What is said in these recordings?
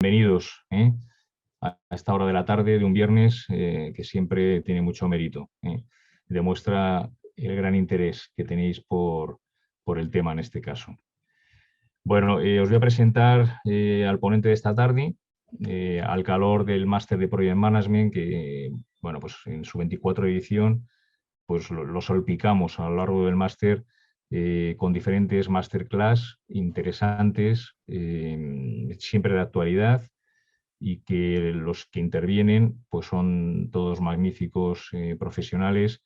bienvenidos a esta hora de la tarde de un viernes que siempre tiene mucho mérito. Demuestra el gran interés que tenéis por el tema en este caso. Bueno, os voy a presentar al ponente de esta tarde, al calor del Máster de Project Management, que bueno, pues en su 24 edición pues lo salpicamos a lo largo del máster con diferentes masterclass interesantes, siempre de actualidad, y que los que intervienen pues son todos magníficos profesionales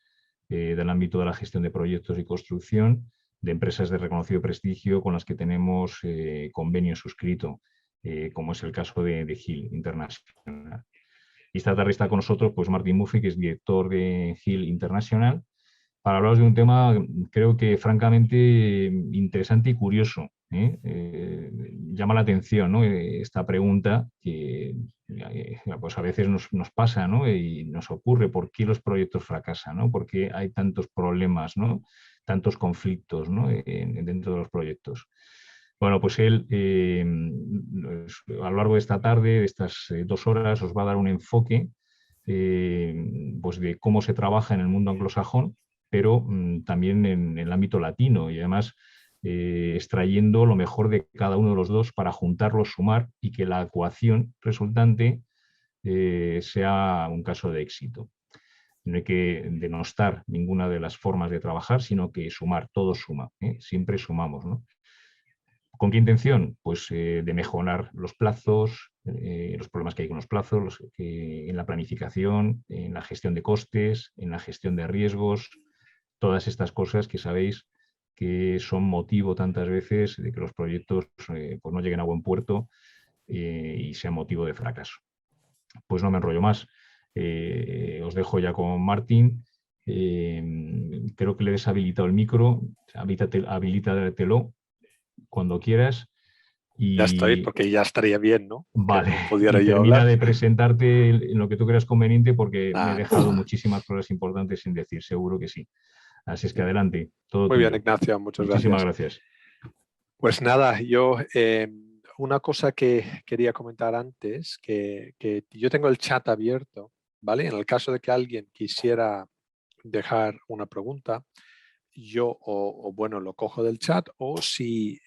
del ámbito de la gestión de proyectos y construcción, de empresas de reconocido prestigio con las que tenemos convenio suscrito, como es el caso de Hill International. Y esta tarde está con nosotros pues Martin Murphy, que es director de Hill International, para hablaros de un tema, creo que francamente interesante y curioso. Llama la atención, ¿no? Esta pregunta que pues a veces nos pasa, ¿no? Y nos ocurre: ¿por qué los proyectos fracasan, ¿no? ¿Por qué hay tantos problemas, ¿no? Tantos conflictos, ¿no? Dentro de los proyectos. Bueno, pues él a lo largo de esta tarde, de estas 2 horas, os va a dar un enfoque pues de cómo se trabaja en el mundo anglosajón, pero también en el ámbito latino, y además extrayendo lo mejor de cada uno de los dos para juntarlos, sumar, y que la ecuación resultante sea un caso de éxito. No hay que denostar ninguna de las formas de trabajar, sino que sumar, todo suma, siempre sumamos, ¿no? ¿Con qué intención? Pues de mejorar los plazos, los problemas que hay con los plazos, en la planificación, en la gestión de costes, en la gestión de riesgos, todas estas cosas que sabéis que son motivo tantas veces de que los proyectos pues no lleguen a buen puerto y sean motivo de fracaso. Pues no me enrollo más. Os dejo ya con Martín. Creo que le he deshabilitado el micro. Habilítatelo cuando quieras. Ya estoy, Y porque ya estaría bien, ¿no? Que vale, no pudiera y yo termina hablar. de presentarte en lo que tú creas conveniente, porque me he Nada, dejado nada. muchísimas cosas importantes sin decir, seguro que sí. Así es que Sí. adelante, todo Muy bien, tuyo. Ignacio, muchas Muchísimas gracias. gracias. Pues nada, una cosa que quería comentar antes, que yo tengo el chat abierto, ¿vale? En el caso de que alguien quisiera dejar una pregunta, yo bueno, lo cojo del chat, o si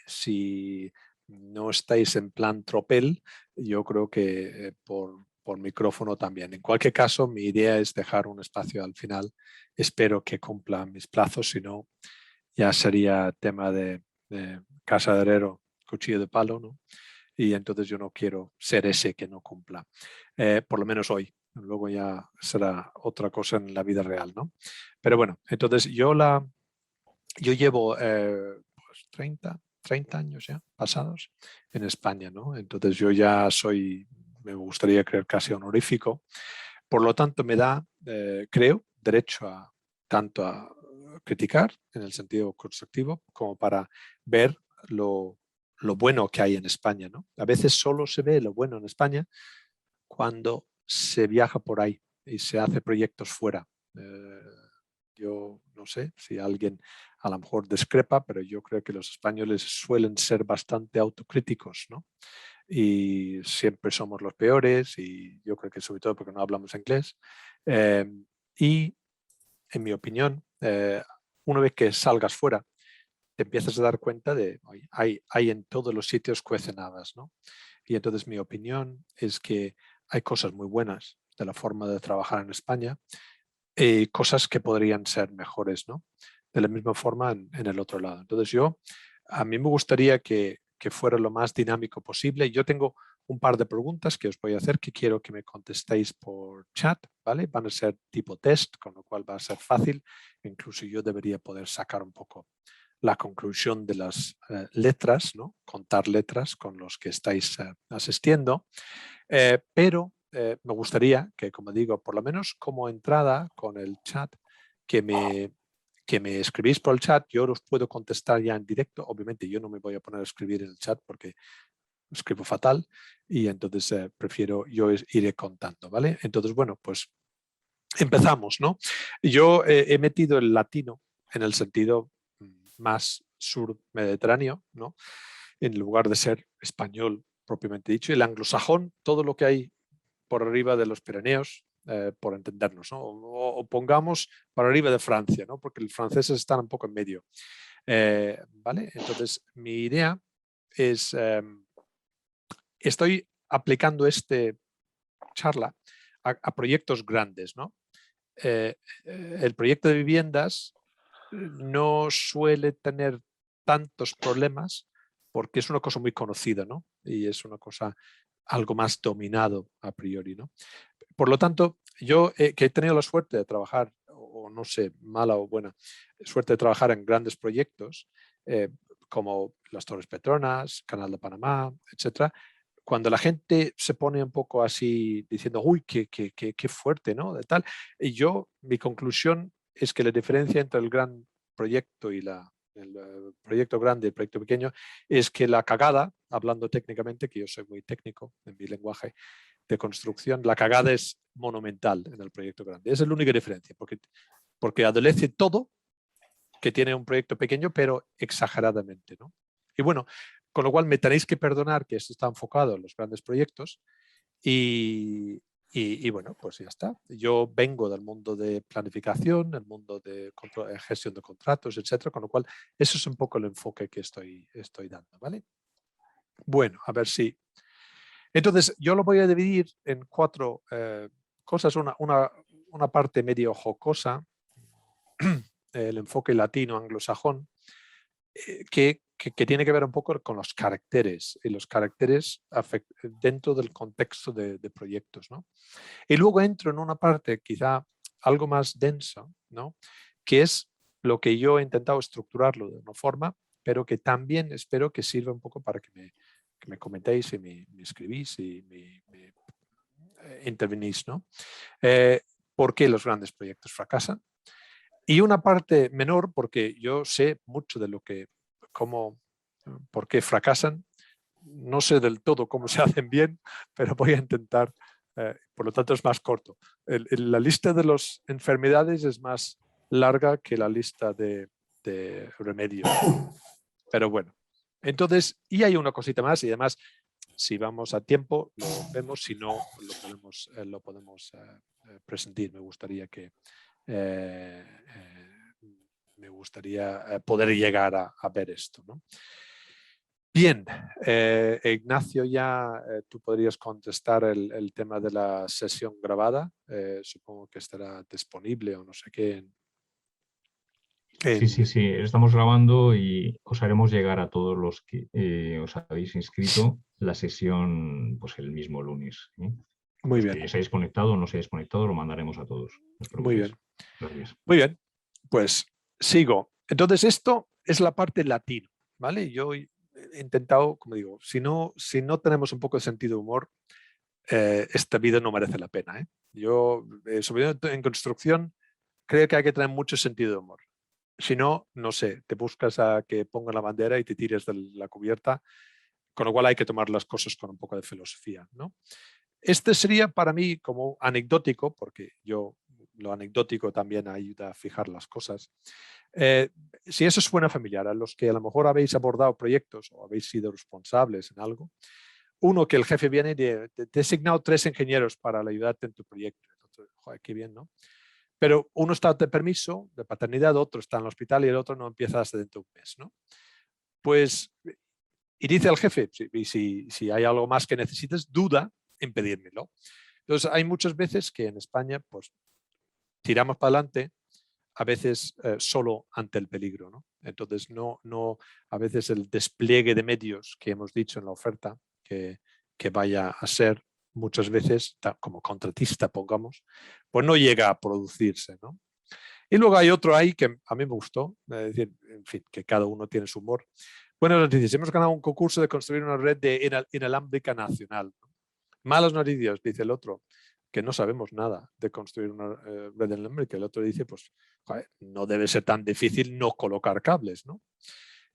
no estáis en plan tropel, yo creo que por micrófono también. En cualquier caso, mi idea es dejar un espacio al final. Espero que cumpla mis plazos, si no, ya sería tema de casa de herrero, cuchillo de palo, ¿no? Y entonces yo no quiero ser ese que no cumpla, por lo menos hoy. Luego ya será otra cosa en la vida real, ¿no? Pero bueno, entonces yo llevo pues 30 años ya pasados en España, ¿no? Entonces yo ya soy, me gustaría creer, casi honorífico. Por lo tanto, me da, creo, derecho tanto a criticar en el sentido constructivo como para ver lo bueno que hay en España, ¿no? A veces solo se ve lo bueno en España cuando se viaja por ahí y se hace proyectos fuera. Yo no sé si alguien a lo mejor discrepa, pero yo creo que los españoles suelen ser bastante autocríticos, ¿no? Y siempre somos los peores, y yo creo que sobre todo porque no hablamos inglés. Y en mi opinión, una vez que salgas fuera, te empiezas a dar cuenta de hay en todos los sitios cuecen habas, ¿no? Y entonces mi opinión es que hay cosas muy buenas de la forma de trabajar en España, cosas que podrían ser mejores, ¿no? De la misma forma en el otro lado. Entonces a mí me gustaría que fuera lo más dinámico posible. Yo tengo un par de preguntas que os voy a hacer, que quiero que me contestéis por chat, ¿vale? Van a ser tipo test, con lo cual va a ser fácil. Incluso yo debería poder sacar un poco la conclusión de las letras, ¿no? Contar letras con los que estáis asistiendo. Pero me gustaría que, como digo, por lo menos como entrada con el chat, que me escribís por el chat. Yo os puedo contestar ya en directo. Obviamente yo no me voy a poner a escribir en el chat porque escribo fatal, y entonces prefiero, yo iré contando, ¿vale? Entonces, bueno, pues empezamos, ¿no? Yo he metido el latino en el sentido más sur mediterráneo, ¿no? En lugar de ser español propiamente dicho, y el anglosajón, todo lo que hay por arriba de los Pirineos, por entendernos, ¿no? O pongamos por arriba de Francia, ¿no? Porque los franceses están un poco en medio. ¿Vale? Entonces, mi idea es, estoy aplicando esta charla a proyectos grandes, ¿no? El proyecto de viviendas no suele tener tantos problemas porque es una cosa muy conocida, ¿no? Y es una cosa algo más dominado a priori, ¿no? Por lo tanto, yo que he tenido la suerte de trabajar, o no sé, mala o buena, suerte de trabajar en grandes proyectos, como las Torres Petronas, Canal de Panamá, etcétera, cuando la gente se pone un poco así diciendo, uy, qué fuerte, ¿no? De tal. Y mi conclusión es que la diferencia entre el gran proyecto y el proyecto grande y el proyecto pequeño es que la cagada, hablando técnicamente, que yo soy muy técnico en mi lenguaje de construcción, la cagada es monumental en el proyecto grande. Esa es la única diferencia, porque adolece todo que tiene un proyecto pequeño, pero exageradamente, ¿no? Y bueno, con lo cual me tenéis que perdonar que esto está enfocado en los grandes proyectos y bueno, pues ya está. Yo vengo del mundo de planificación, del mundo de gestión de contratos, etcétera, con lo cual eso es un poco el enfoque que estoy dando, ¿vale? Bueno, a ver si... Entonces, yo lo voy a dividir en 4 cosas, una parte medio jocosa, el enfoque latino anglosajón, que tiene que ver un poco con los caracteres y los caracteres dentro del contexto de proyectos, ¿no? Y luego entro en una parte quizá algo más densa, ¿no? Que es lo que yo he intentado estructurarlo de una forma, pero que también espero que sirva un poco para que me comentéis y me escribís y me intervenís, ¿no? ¿Por qué los grandes proyectos fracasan? Y una parte menor, porque yo sé mucho de por qué fracasan. No sé del todo cómo se hacen bien, pero voy a intentar, por lo tanto es más corto. La lista de las enfermedades es más larga que la lista de remedios. Pero bueno, entonces, y hay una cosita más, y además, si vamos a tiempo, lo vemos, si no, lo podemos presentar. Me gustaría poder llegar a ver esto, ¿no? Bien, Ignacio, ya tú podrías contestar el tema de la sesión grabada. Supongo que estará disponible o no sé qué. Sí, estamos grabando y os haremos llegar a todos los que os habéis inscrito la sesión pues el mismo lunes, ¿eh? Muy Los bien, que os hayáis conectado o no os hayáis conectado lo mandaremos a todos. No os muy preocupéis. bien, Gracias. muy bien. Pues sigo. Entonces esto es la parte latina, ¿vale? Yo he intentado, como digo, si no tenemos un poco de sentido de humor, esta vida no merece la pena, ¿eh? Yo, sobre todo en construcción, creo que hay que tener mucho sentido de humor. Si no, no sé, te buscas a que pongan la bandera y te tires de la cubierta, con lo cual hay que tomar las cosas con un poco de filosofía, ¿no? Este sería para mí como anecdótico, porque lo anecdótico también ayuda a fijar las cosas. Si eso suena familiar, a los que a lo mejor habéis abordado proyectos o habéis sido responsables en algo, uno que el jefe viene y te ha designado 3 ingenieros para ayudarte en tu proyecto. Entonces, joder, qué bien, ¿no? Pero uno está de permiso, de paternidad, otro está en el hospital y el otro no empieza hasta dentro de un mes, ¿no? Pues, y dice el jefe, si hay algo más que necesites, duda en pedírmelo. Entonces, hay muchas veces que en España, pues, tiramos para adelante, a veces solo ante el peligro, ¿no? Entonces, a veces el despliegue de medios que hemos dicho en la oferta, que vaya a ser muchas veces, como contratista, pongamos, pues no llega a producirse, ¿no? Y luego hay otro ahí que a mí me gustó, es decir, en fin, que cada uno tiene su humor. Buenas noticias, hemos ganado un concurso de construir una red inalámbrica nacional. Malas noticias, dice el otro, que no sabemos nada de construir una red inalámbrica. El otro dice, pues, joder, no debe ser tan difícil no colocar cables, ¿no?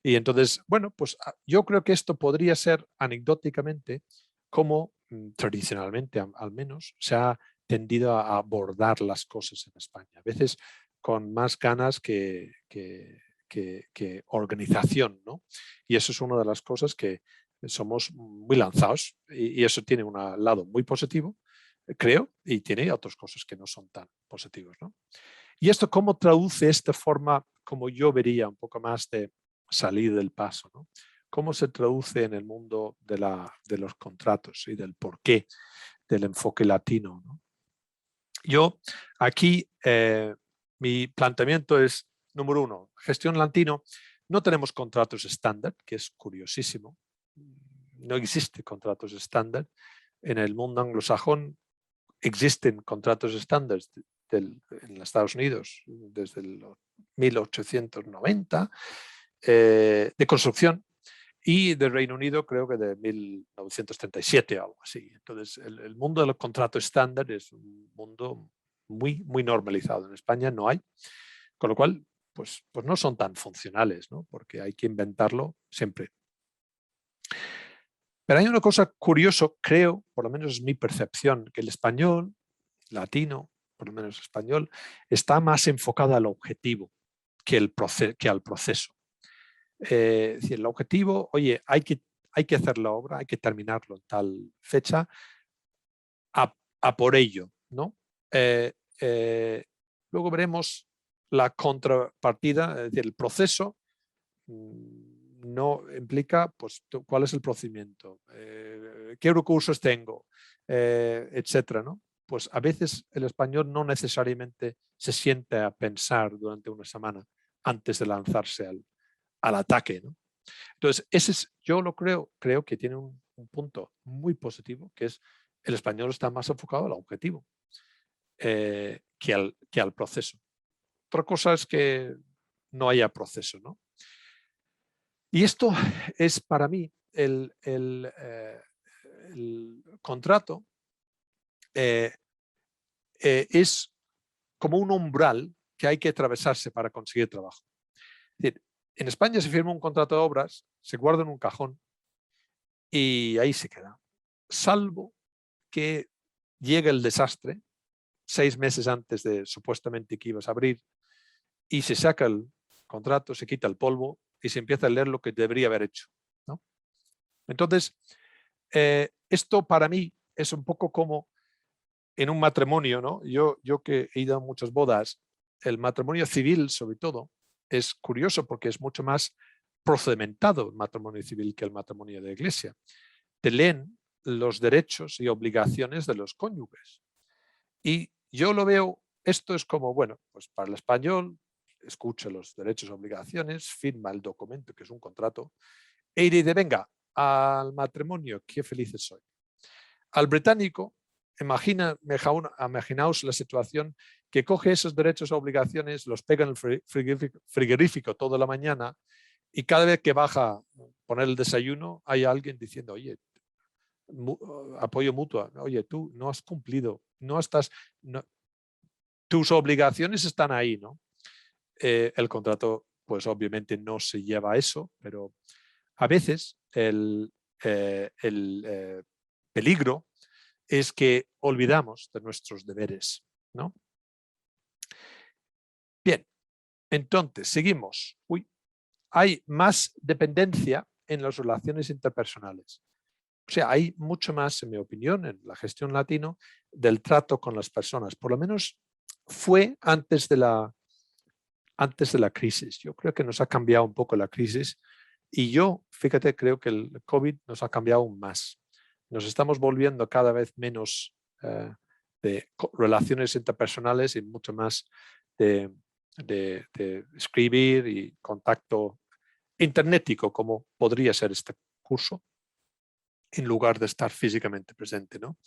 Y entonces, bueno, pues yo creo que esto podría ser anecdóticamente como tradicionalmente, al menos, se ha tendido a abordar las cosas en España. A veces con más ganas que organización, ¿no? Y eso es una de las cosas que somos muy lanzados y eso tiene un lado muy positivo, creo, y tiene otras cosas que no son tan positivas, ¿no? ¿Y esto cómo traduce esta forma, como yo vería un poco más de salir del paso, ¿no? ¿Cómo se traduce en el mundo de los contratos y del porqué del enfoque latino, ¿no? Yo aquí, mi planteamiento es, número uno, gestión latino, no tenemos contratos estándar, que es curiosísimo. No existe contratos estándar. En el mundo anglosajón existen contratos estándar en los Estados Unidos desde el 1890 de construcción, y del Reino Unido creo que de 1937 o algo así. Entonces, el mundo del contrato estándar es un mundo muy normalizado. En España no hay, con lo cual, pues no son tan funcionales, ¿no? Porque hay que inventarlo siempre. Pero hay una cosa curiosa, creo, por lo menos es mi percepción, que el español latino, por lo menos español, está más enfocado al objetivo que al proceso. Es decir, el objetivo, oye, hay que hacer la obra, hay que terminarlo en tal fecha, a por ello, ¿no? Luego veremos la contrapartida, es decir, el proceso no implica, pues, cuál es el procedimiento, qué recursos tengo, etcétera, ¿no? Pues a veces el español no necesariamente se siente a pensar durante una semana antes de lanzarse al ataque, ¿no? Entonces, yo lo creo que tiene un punto muy positivo, que es el español está más enfocado al objetivo que al proceso. Otra cosa es que no haya proceso, ¿no? Y esto es para mí el contrato es como un umbral que hay que atravesarse para conseguir trabajo. Es decir, en España se firma un contrato de obras, se guarda en un cajón y ahí se queda. Salvo que llegue el desastre 6 meses antes de supuestamente que ibas a abrir y se saca el contrato, se quita el polvo y se empieza a leer lo que debería haber hecho, ¿no? Entonces, esto para mí es un poco como en un matrimonio, ¿no? Yo que he ido a muchas bodas, el matrimonio civil, sobre todo, es curioso porque es mucho más procedimentado el matrimonio civil que el matrimonio de iglesia. Te leen los derechos y obligaciones de los cónyuges. Y yo lo veo, esto es como, bueno, pues para el español, escucha los derechos y obligaciones, firma el documento, que es un contrato, y dice, venga, al matrimonio, qué felices soy. Al británico, imaginaos la situación que coge esos derechos o obligaciones, los pega en el frigorífico toda la mañana y cada vez que baja a poner el desayuno hay alguien diciendo, oye, apoyo mutuo, oye, tú no has cumplido, tus obligaciones están ahí, ¿no? El contrato, pues obviamente no se lleva a eso, pero a veces el peligro es que olvidamos de nuestros deberes, ¿no? Bien, entonces seguimos. Hay más dependencia en las relaciones interpersonales. O sea, hay mucho más, en mi opinión, en la gestión latino, del trato con las personas. Por lo menos fue antes de la crisis. Yo creo que nos ha cambiado un poco la crisis y yo, fíjate, creo que el COVID nos ha cambiado aún más. Nos estamos volviendo cada vez menos de relaciones interpersonales y mucho más de escribir y contacto internetico, como podría ser este curso, en lugar de estar físicamente presente, ¿no?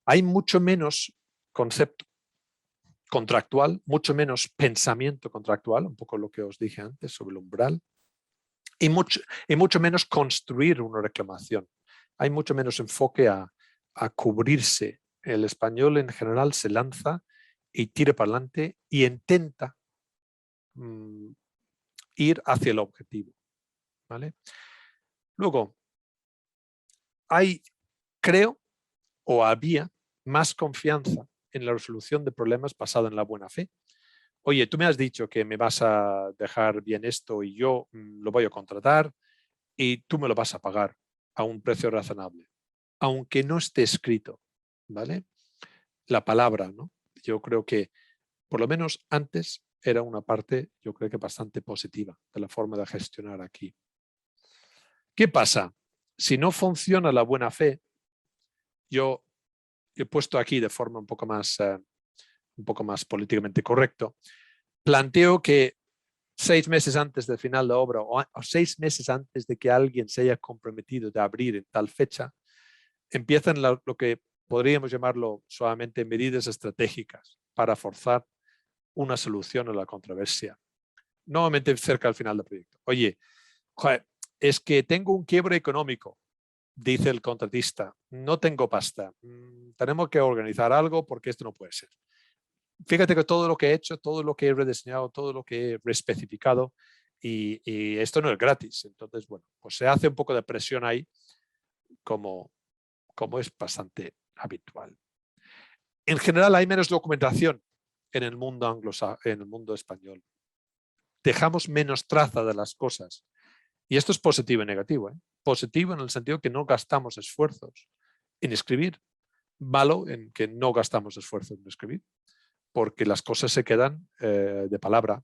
Hay mucho menos concepto contractual, mucho menos pensamiento contractual, un poco lo que os dije antes sobre el umbral, y mucho menos construir una reclamación. Hay mucho menos enfoque a cubrirse. El español en general se lanza y tira para adelante y intenta ir hacia el objetivo, ¿vale? Luego, creo, o había más confianza en la resolución de problemas basada en la buena fe. Oye, tú me has dicho que me vas a dejar bien esto y yo lo voy a contratar y tú me lo vas a pagar. a un precio razonable, aunque no esté escrito, ¿vale? La palabra, ¿no? Yo creo que por lo menos antes era una parte, yo creo que bastante positiva de la forma de gestionar aquí. ¿Qué pasa? Si no funciona la buena fe, yo he puesto aquí de forma un poco más políticamente correcto, planteo que 6 meses antes del final de obra o 6 meses antes de que alguien se haya comprometido de abrir en tal fecha, empiezan lo que podríamos llamarlo suavemente medidas estratégicas para forzar una solución a la controversia. Nuevamente cerca al final del proyecto. Oye, joder, es que tengo un quiebre económico, dice el contratista, no tengo pasta, tenemos que organizar algo porque esto no puede ser. Fíjate que todo lo que he hecho, todo lo que he rediseñado, todo lo que he reespecificado, y esto no es gratis. Entonces, bueno, pues se hace un poco de presión ahí, como es bastante habitual. En general hay menos documentación en el mundo en el mundo español. Dejamos menos traza de las cosas. Y esto es positivo y negativo, ¿eh? Positivo en el sentido que no gastamos esfuerzos en escribir. Malo en que no gastamos esfuerzos en escribir, porque las cosas se quedan de palabra.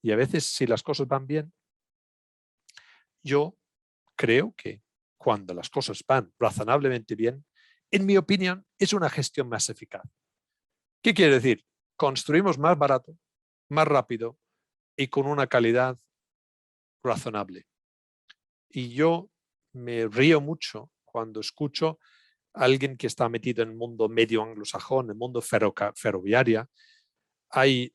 Y a veces, si las cosas van bien, yo creo que cuando las cosas van razonablemente bien, en mi opinión, es una gestión más eficaz. ¿Qué quiere decir? Construimos más barato, más rápido y con una calidad razonable. Y yo me río mucho cuando escucho a alguien que está metido en el mundo medio anglosajón, en el mundo ferroviaria. Hay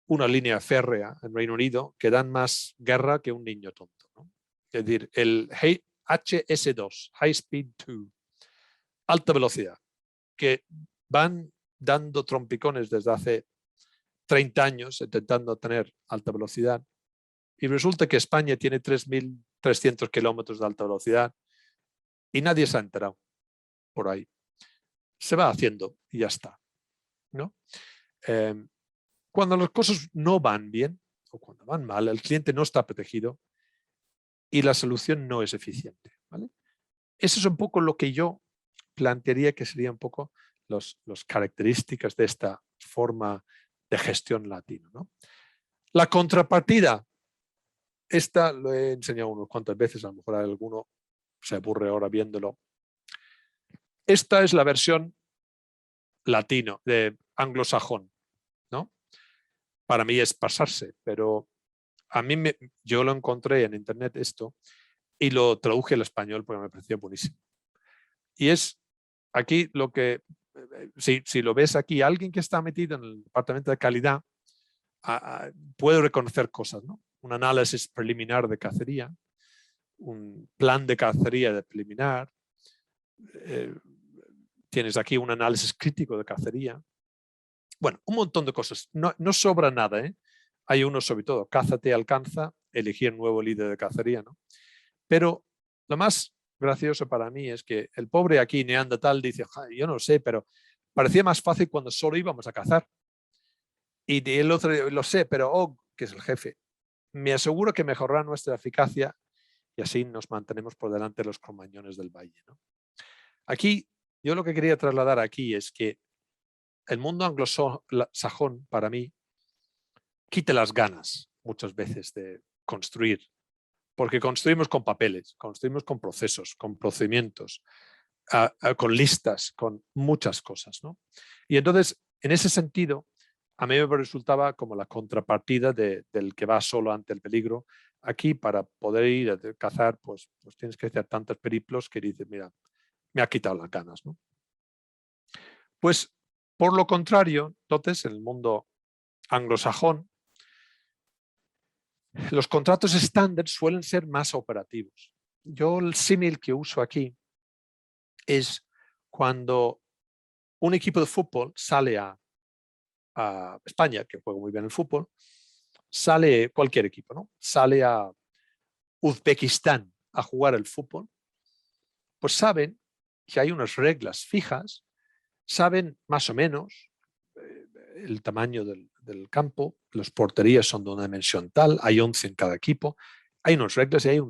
una línea férrea en Reino Unido que dan más guerra que un niño tonto, ¿no? Es decir, el HS2, High Speed 2, alta velocidad, que van dando trompicones desde hace 30 años intentando tener alta velocidad, y resulta que España tiene 3.300 kilómetros de alta velocidad y nadie se ha enterado por ahí. Se va haciendo y ya está, ¿no? Cuando las cosas no van bien o cuando van mal, el cliente no está protegido y la solución no es eficiente, ¿vale? Eso es un poco lo que yo plantearía que serían un poco las características de esta forma de gestión latino, ¿no? La contrapartida, esta lo he enseñado unas cuantas veces, a lo mejor alguno se aburre ahora viéndolo. Esta es la versión latino, de anglosajón, ¿no? Para mí es pasarse, pero a mí yo lo encontré en internet esto y lo traduje al español porque me pareció buenísimo. Y es aquí lo que, si lo ves aquí, alguien que está metido en el departamento de calidad puede reconocer cosas, ¿no? Un análisis preliminar de cacería, un plan de cacería de preliminar, tienes aquí un análisis crítico de cacería. Bueno, un montón de cosas. No sobra nada, ¿eh? Hay uno sobre todo, caza te alcanza, elegir nuevo líder de cacería, ¿no? Pero lo más gracioso para mí es que el pobre aquí neandertal dice, yo no sé, pero parecía más fácil cuando solo íbamos a cazar. Y el otro, lo sé, pero que es el jefe, me aseguro que mejorará nuestra eficacia y así nos mantenemos por delante de los cromañones del valle, ¿no? Aquí, yo lo que quería trasladar aquí es que el mundo anglosajón, para mí, quita las ganas muchas veces de construir, porque construimos con papeles, construimos con procesos, con procedimientos, con listas, con muchas cosas, ¿no? Y entonces, en ese sentido, a mí me resultaba como la contrapartida del que va solo ante el peligro. Aquí, para poder ir a cazar, pues tienes que hacer tantos periplos que dices, mira, me ha quitado las ganas, ¿no? Pues, por lo contrario, entonces, en el mundo anglosajón, los contratos estándar suelen ser más operativos. Yo el símil que uso aquí es cuando un equipo de fútbol sale a España, que juega muy bien el fútbol, sale cualquier equipo, ¿no? Sale a Uzbekistán a jugar el fútbol, pues saben que hay unas reglas fijas, saben más o menos el tamaño del campo, las porterías son de una dimensión tal, hay 11 en cada equipo, hay unas reglas y hay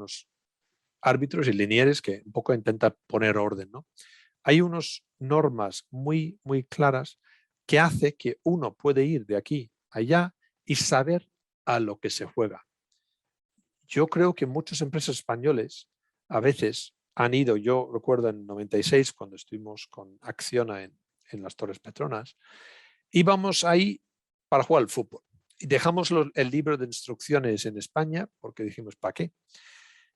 árbitros y linieres que un poco intentan poner orden, ¿no? Hay unas normas muy, muy claras que hace que uno puede ir de aquí a allá y saber a lo que se juega. Yo creo que muchas empresas españoles a veces han ido, yo recuerdo en 96 cuando estuvimos con Acciona en las Torres Petronas, íbamos ahí para jugar al fútbol. Y dejamos el libro de instrucciones en España porque dijimos, ¿para qué?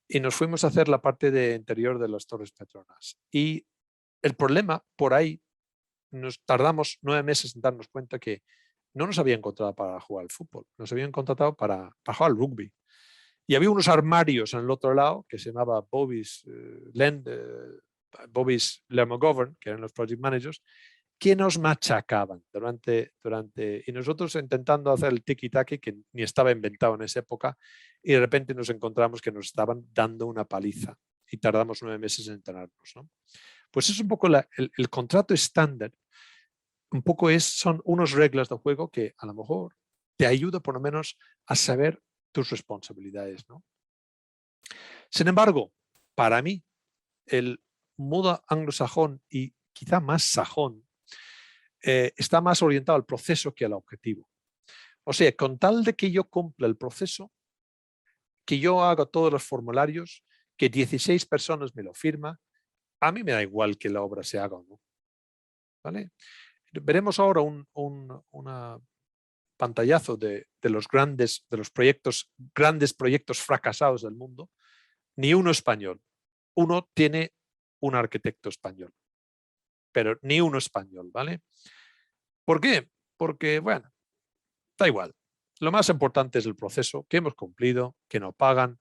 Y nos fuimos a hacer la parte de interior de las Torres Petronas. Y el problema, por ahí, nos tardamos 9 meses en darnos cuenta que no nos habían contratado para jugar al fútbol, nos habían contratado para jugar al rugby. Y había unos armarios en el otro lado que se llamaba Bobby's Lermogovern, que eran los project managers, que nos machacaban y nosotros intentando hacer el tiki-taki que ni estaba inventado en esa época, y de repente nos encontramos que nos estaban dando una paliza y tardamos 9 meses en enterarnos, ¿no? Pues es un poco el contrato estándar, un poco son unas reglas de juego que a lo mejor te ayuda por lo menos a saber tus responsabilidades, ¿no? Sin embargo, para mí, el modo anglosajón y quizá más sajón está más orientado al proceso que al objetivo. O sea, con tal de que yo cumpla el proceso, que yo haga todos los formularios, que 16 personas me lo firman, a mí me da igual que la obra se haga o no. ¿Vale? Veremos ahora un pantallazo de los grandes proyectos fracasados del mundo. Ni uno español. Uno tiene un arquitecto español, pero ni uno español, ¿vale? ¿Por qué? Porque, bueno, da igual. Lo más importante es el proceso, que hemos cumplido, que nos pagan,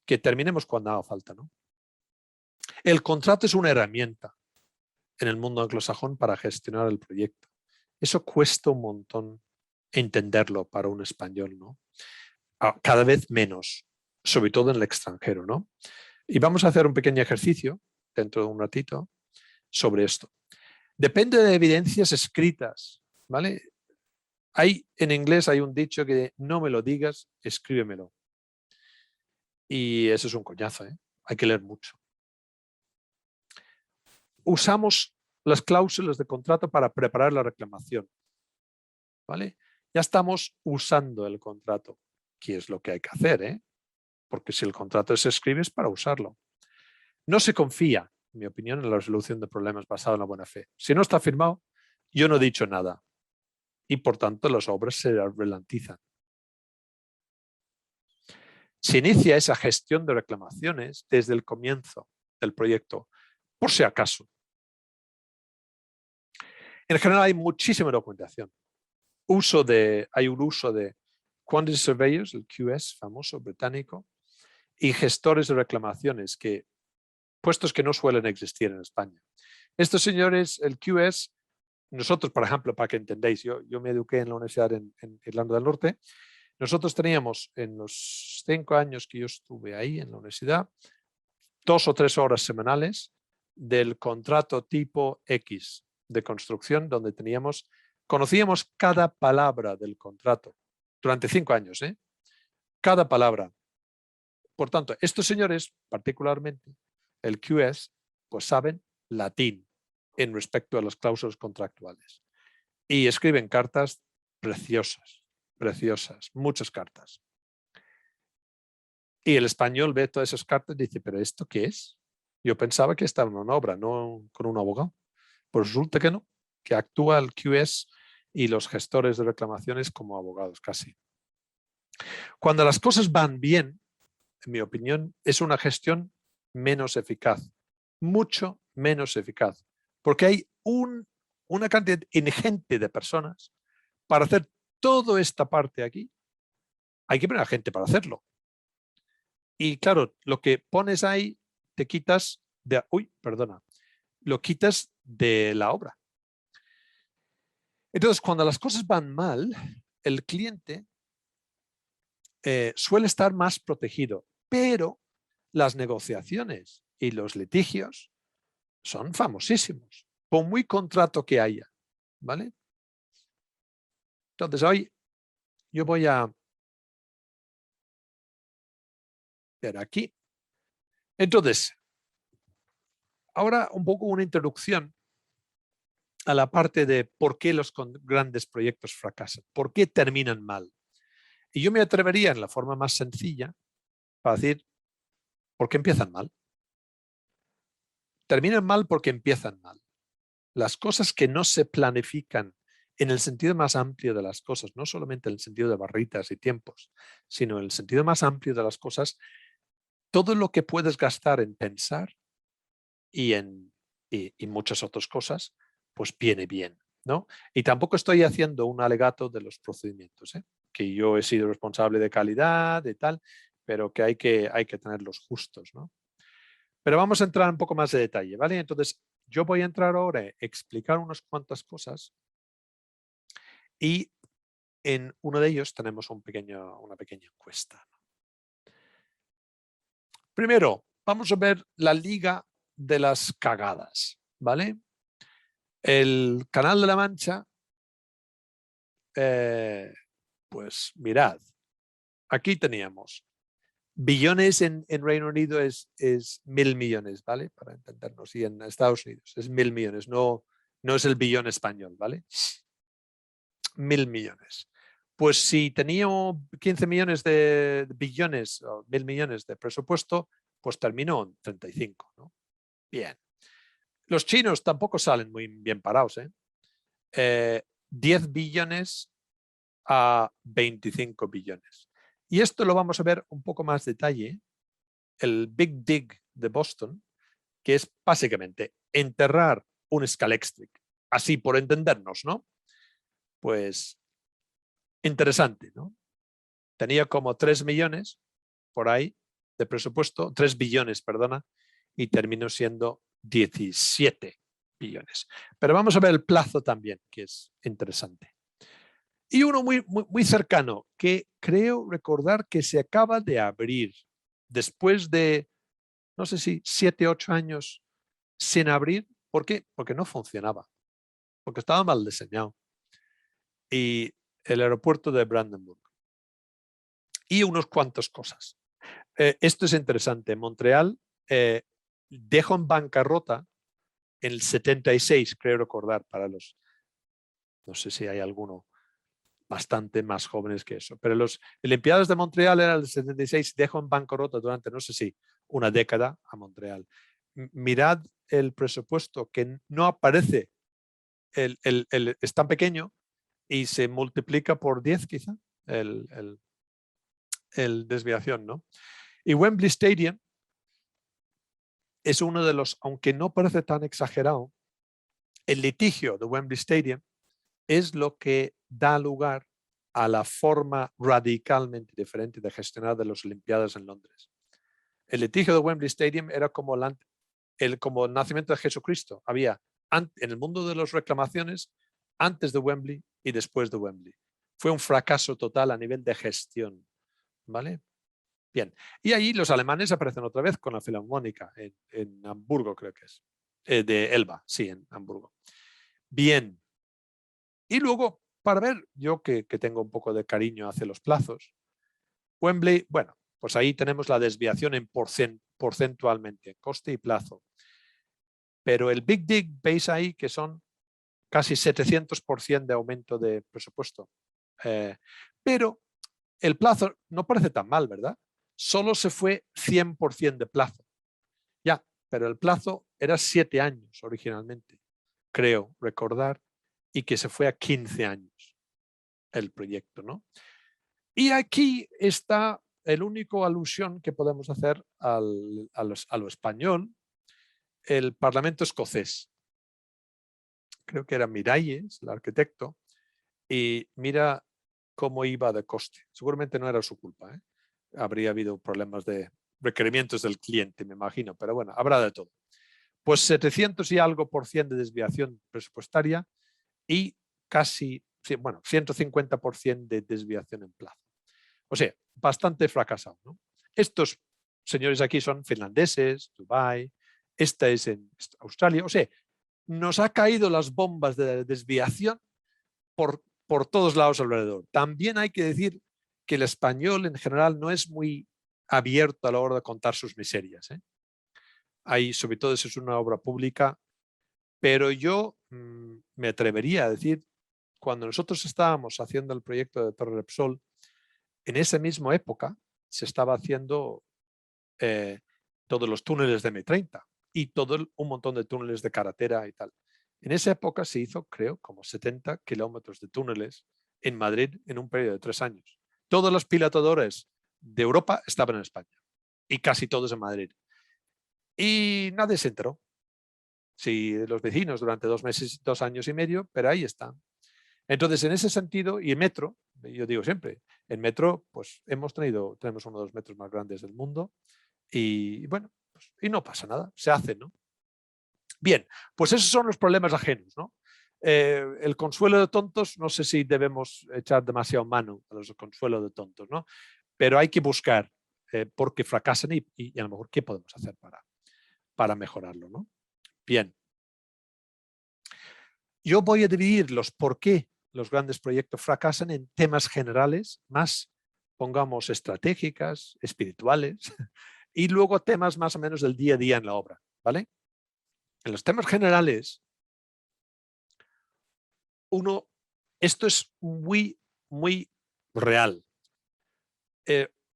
que terminemos cuando haga falta, ¿no? El contrato es una herramienta en el mundo anglosajón para gestionar el proyecto. Eso cuesta un montón entenderlo para un español, ¿no? Cada vez menos, sobre todo en el extranjero, ¿no? Y vamos a hacer un pequeño ejercicio dentro de un ratito sobre esto. Depende de evidencias escritas, ¿vale? En inglés hay un dicho que no me lo digas, escríbemelo. Y eso es un coñazo, ¿eh? Hay que leer mucho. Usamos las cláusulas de contrato para preparar la reclamación, ¿vale? Ya estamos usando el contrato, que es lo que hay que hacer, ¿eh? Porque si el contrato se escribe es para usarlo. No se confía, en mi opinión, en la resolución de problemas basada en la buena fe. Si no está firmado, yo no he dicho nada. Y por tanto las obras se ralentizan. Se inicia esa gestión de reclamaciones desde el comienzo del proyecto, por si acaso. En general hay muchísima documentación. Hay un uso de Quantity Surveyors, el QS famoso británico, y gestores de reclamaciones, puestos que no suelen existir en España. Estos señores, el QS, nosotros, por ejemplo, para que entendáis, yo me eduqué en la universidad en Irlanda del Norte. Nosotros teníamos en los 5 años que yo estuve ahí en la universidad 2 o 3 horas semanales del contrato tipo X de construcción, donde conocíamos cada palabra del contrato durante 5 años, ¿eh? Cada palabra. Por tanto, estos señores, particularmente el QS, pues saben latín en respecto a las cláusulas contractuales y escriben cartas preciosas, preciosas, muchas cartas. Y el español ve todas esas cartas y dice, ¿pero esto qué es? Yo pensaba que estaba en una obra, no con un abogado. Pues resulta que no, que actúa el QS y los gestores de reclamaciones como abogados casi. Cuando las cosas van bien, en mi opinión, es una gestión menos eficaz, mucho menos eficaz, porque hay una cantidad ingente de personas para hacer toda esta parte aquí. Hay que poner a gente para hacerlo. Y claro, lo que pones ahí te quitas lo quitas de la obra. Entonces, cuando las cosas van mal, el cliente suele estar más protegido, pero las negociaciones y los litigios son famosísimos, por muy contrato que haya, ¿vale? Entonces, hoy yo voy a ver aquí. Entonces, ahora un poco una introducción a la parte de por qué los grandes proyectos fracasan, por qué terminan mal. Y yo me atrevería en la forma más sencilla para decir, ¿por qué empiezan mal? Terminan mal porque empiezan mal. Las cosas que no se planifican en el sentido más amplio de las cosas, no solamente en el sentido de barritas y tiempos, sino en el sentido más amplio de las cosas, todo lo que puedes gastar en pensar y en muchas otras cosas, pues viene bien, ¿no? Y tampoco estoy haciendo un alegato de los procedimientos, ¿eh? Que yo he sido responsable de calidad y tal, pero que hay que tenerlos justos, ¿no? Pero vamos a entrar un poco más de detalle, ¿vale? Entonces, yo voy a entrar ahora a explicar unas cuantas cosas y en uno de ellos tenemos una pequeña encuesta. Primero, vamos a ver la liga de las cagadas, ¿vale? El Canal de la Mancha, pues mirad, aquí teníamos billones en Reino Unido es 1.000 millones, ¿vale? Para entendernos, y en Estados Unidos es 1.000 millones, no es el billón español, ¿vale? 1.000 millones. Pues si tenía 15 millones de billones o 1.000 millones de presupuesto, pues terminó en 35, ¿no? Bien. Los chinos tampoco salen muy bien parados, ¿eh? 10 billones a 25 billones. Y esto lo vamos a ver un poco más detalle. El Big Dig de Boston, que es básicamente enterrar un Scalextric, así por entendernos, ¿no? Pues interesante, ¿no? Tenía como 3 millones por ahí de presupuesto, 3 billones, perdona, y terminó siendo 17 billones. Pero vamos a ver el plazo también, que es interesante. Y uno muy cercano, que creo recordar que se acaba de abrir después de, no sé si 7, 8 años sin abrir. ¿Por qué? Porque no funcionaba, porque estaba mal diseñado. Y el aeropuerto de Brandenburg. Y unos cuantos cosas. Esto es interesante. Montreal dejó en bancarrota en el 76, creo recordar, para los, no sé si hay alguno bastante más jóvenes que eso, pero los Olimpiadas de Montreal eran el 76, dejó en bancarrota durante, no sé si, una década a Montreal. Mirad el presupuesto que no aparece, es tan pequeño y se multiplica por 10 quizá el desviación, ¿no? Y Wembley Stadium es uno de los, aunque no parece tan exagerado, el litigio de Wembley Stadium es lo que da lugar a la forma radicalmente diferente de gestionar de las Olimpiadas en Londres. El litigio de Wembley Stadium era como como el nacimiento de Jesucristo. Había en el mundo de las reclamaciones antes de Wembley y después de Wembley. Fue un fracaso total a nivel de gestión, ¿vale? Bien, y ahí los alemanes aparecen otra vez con la Filarmónica en Hamburgo, creo que es. De Elba, sí, en Hamburgo. Bien. Y luego, para ver, yo que tengo un poco de cariño hacia los plazos, Wembley, bueno, pues ahí tenemos la desviación en porcentualmente, coste y plazo. Pero el Big Dig, veis ahí que son casi 700% de aumento de presupuesto. Pero el plazo no parece tan mal, ¿verdad? Solo se fue 100% de plazo. Ya, pero el plazo era 7 años originalmente, creo recordar, y que se fue a 15 años el proyecto, ¿no? Y aquí está el único alusión que podemos hacer a lo español, el Parlamento escocés. Creo que era Miralles, el arquitecto, y mira cómo iba de coste. Seguramente no era su culpa, ¿eh? Habría habido problemas de requerimientos del cliente, me imagino, pero bueno, habrá de todo. Pues 700 y algo por ciento de desviación presupuestaria y casi, bueno, 150% de desviación en plazo. O sea, bastante fracasado, ¿no? Estos señores aquí son finlandeses, Dubái, esta es en Australia. O sea, nos ha caído las bombas de desviación por todos lados alrededor. También hay que decir que el español en general no es muy abierto a la hora de contar sus miserias, ¿eh? Hay, sobre todo si es una obra pública, pero yo me atrevería a decir, cuando nosotros estábamos haciendo el proyecto de Torre Repsol, en esa misma época se estaba haciendo todos los túneles de M30 y un montón de túneles de carretera y tal. En esa época se hizo, creo, como 70 kilómetros de túneles en Madrid en un periodo de 3 años. Todos los pilotadores de Europa estaban en España y casi todos en Madrid. Y nadie se enteró. Sí, los vecinos durante 2 meses, 2 años y medio, pero ahí están. Entonces, en ese sentido, y en metro, yo digo siempre, en metro, pues tenemos uno de los metros más grandes del mundo y bueno, pues, y no pasa nada, se hace, ¿no? Bien, pues esos son los problemas ajenos, ¿no? El consuelo de tontos, no sé si debemos echar demasiado mano a los consuelos de tontos, ¿no? Pero hay que buscar por qué fracasan y a lo mejor qué podemos hacer para mejorarlo, ¿no? Bien. Yo voy a dividir los por qué los grandes proyectos fracasan en temas generales, más, pongamos, estratégicas, espirituales, y luego temas más o menos del día a día en la obra, ¿vale? En los temas generales, esto es muy, muy real.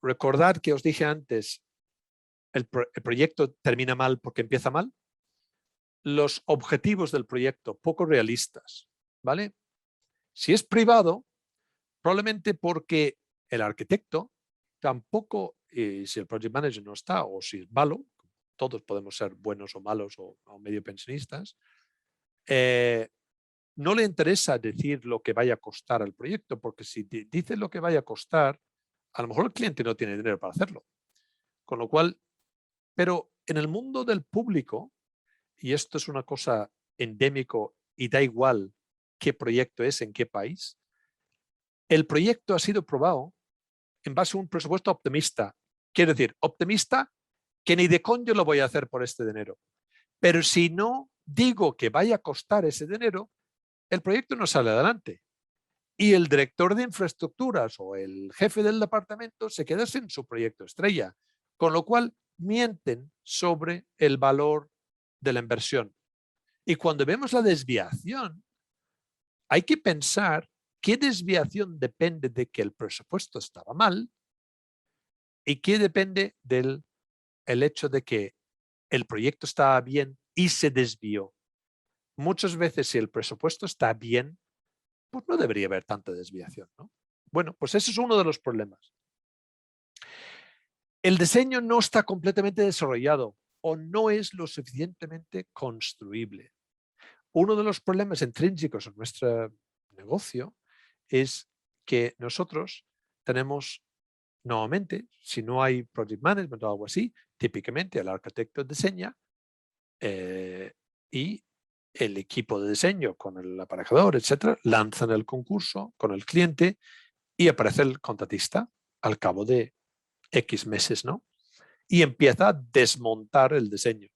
Recordad que os dije antes, el proyecto termina mal porque empieza mal. Los objetivos del proyecto poco realistas, ¿vale? Si es privado, probablemente porque el arquitecto tampoco, si el project manager no está o si es malo, todos podemos ser buenos o malos o medio pensionistas, no le interesa decir lo que vaya a costar el proyecto, porque si dice lo que vaya a costar, a lo mejor el cliente no tiene dinero para hacerlo. Con lo cual, pero en el mundo del público, y esto es una cosa endémico y da igual qué proyecto es, en qué país, el proyecto ha sido probado en base a un presupuesto optimista. Quiero decir, optimista que ni de coño lo voy a hacer por este dinero. Pero si no digo que vaya a costar ese dinero, el proyecto no sale adelante. Y el director de infraestructuras o el jefe del departamento se queda sin su proyecto estrella. Con lo cual, mienten sobre el valor de la inversión. Y cuando vemos la desviación, hay que pensar qué desviación depende de que el presupuesto estaba mal y qué depende del hecho de que el proyecto estaba bien y se desvió. Muchas veces, si el presupuesto está bien, pues no debería haber tanta desviación, ¿no? Bueno, pues ese es uno de los problemas. El diseño no está completamente desarrollado o no es lo suficientemente construible. Uno de los problemas intrínsecos en nuestro negocio es que nosotros tenemos, nuevamente, si no hay project management o algo así, típicamente el arquitecto diseña y el equipo de diseño con el aparejador, etcétera, lanzan el concurso con el cliente y aparece el contratista al cabo de X meses, ¿no? Y empieza a desmontar el diseño.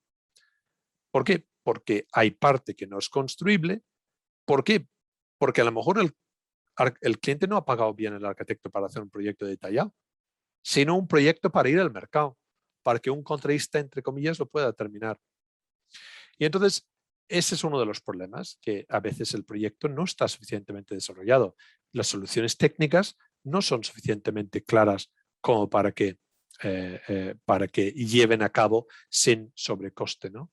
¿Por qué? Porque hay parte que no es construible. ¿Por qué? Porque a lo mejor el cliente no ha pagado bien al arquitecto para hacer un proyecto detallado, sino un proyecto para ir al mercado, para que un contratista, entre comillas, lo pueda terminar. Y entonces, ese es uno de los problemas, que a veces el proyecto no está suficientemente desarrollado. Las soluciones técnicas no son suficientemente claras como para que lleven a cabo sin sobrecoste, ¿no?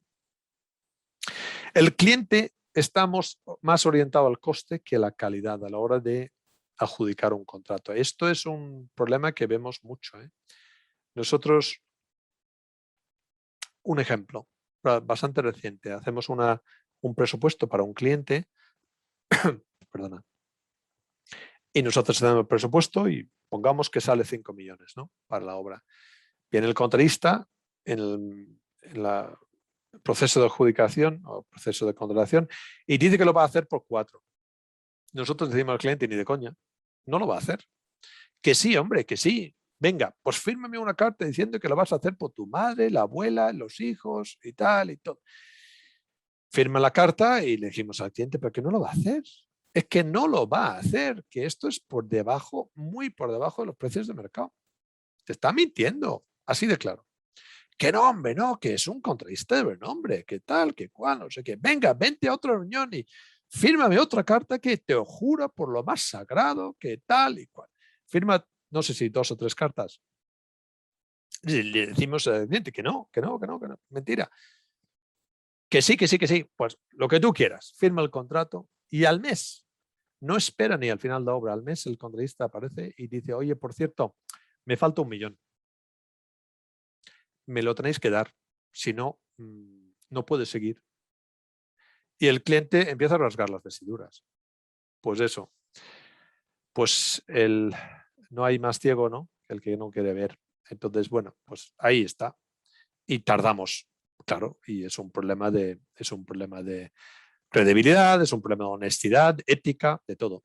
El cliente estamos más orientado al coste que a la calidad a la hora de adjudicar un contrato. Esto es un problema que vemos mucho, ¿eh? Nosotros, un ejemplo bastante reciente, hacemos un presupuesto para un cliente, perdona, y nosotros hacemos el presupuesto y pongamos que sale 5 millones, ¿no?, para la obra. Viene el contratista en el proceso de adjudicación o proceso de contratación y dice que lo va a hacer por 4. Nosotros decimos al cliente, ni de coña, no lo va a hacer. Que sí, hombre, que sí. Venga, pues fírmame una carta diciendo que lo vas a hacer por tu madre, la abuela, los hijos y tal y todo. Firma la carta y le dijimos al cliente, pero que no lo va a hacer. Es que no lo va a hacer, que esto es por debajo, muy por debajo de los precios de mercado. Te está mintiendo, así de claro. Que no, hombre, no, que es un contratista de renombre, que tal, que cual, no sé qué. Venga, vente a otra reunión y fírmame otra carta que te juro por lo más sagrado, que tal y cual. Firma, no sé si 2 o 3 cartas. Le decimos al cliente que no, que no, que no, que no. Mentira. Que sí, que sí, que sí. Pues lo que tú quieras. Firma el contrato y al mes, no espera ni al final de obra, al mes el contratista aparece y dice, oye, por cierto, me falta 1.000.000. Me lo tenéis que dar. Si no, no puede seguir. Y el cliente empieza a rasgar las vestiduras. Pues eso. Pues no hay más ciego, ¿no? Que el que no quiere ver. Entonces, bueno, pues ahí está. Y tardamos, claro, y es un problema de credibilidad, es un problema de honestidad, ética, de todo.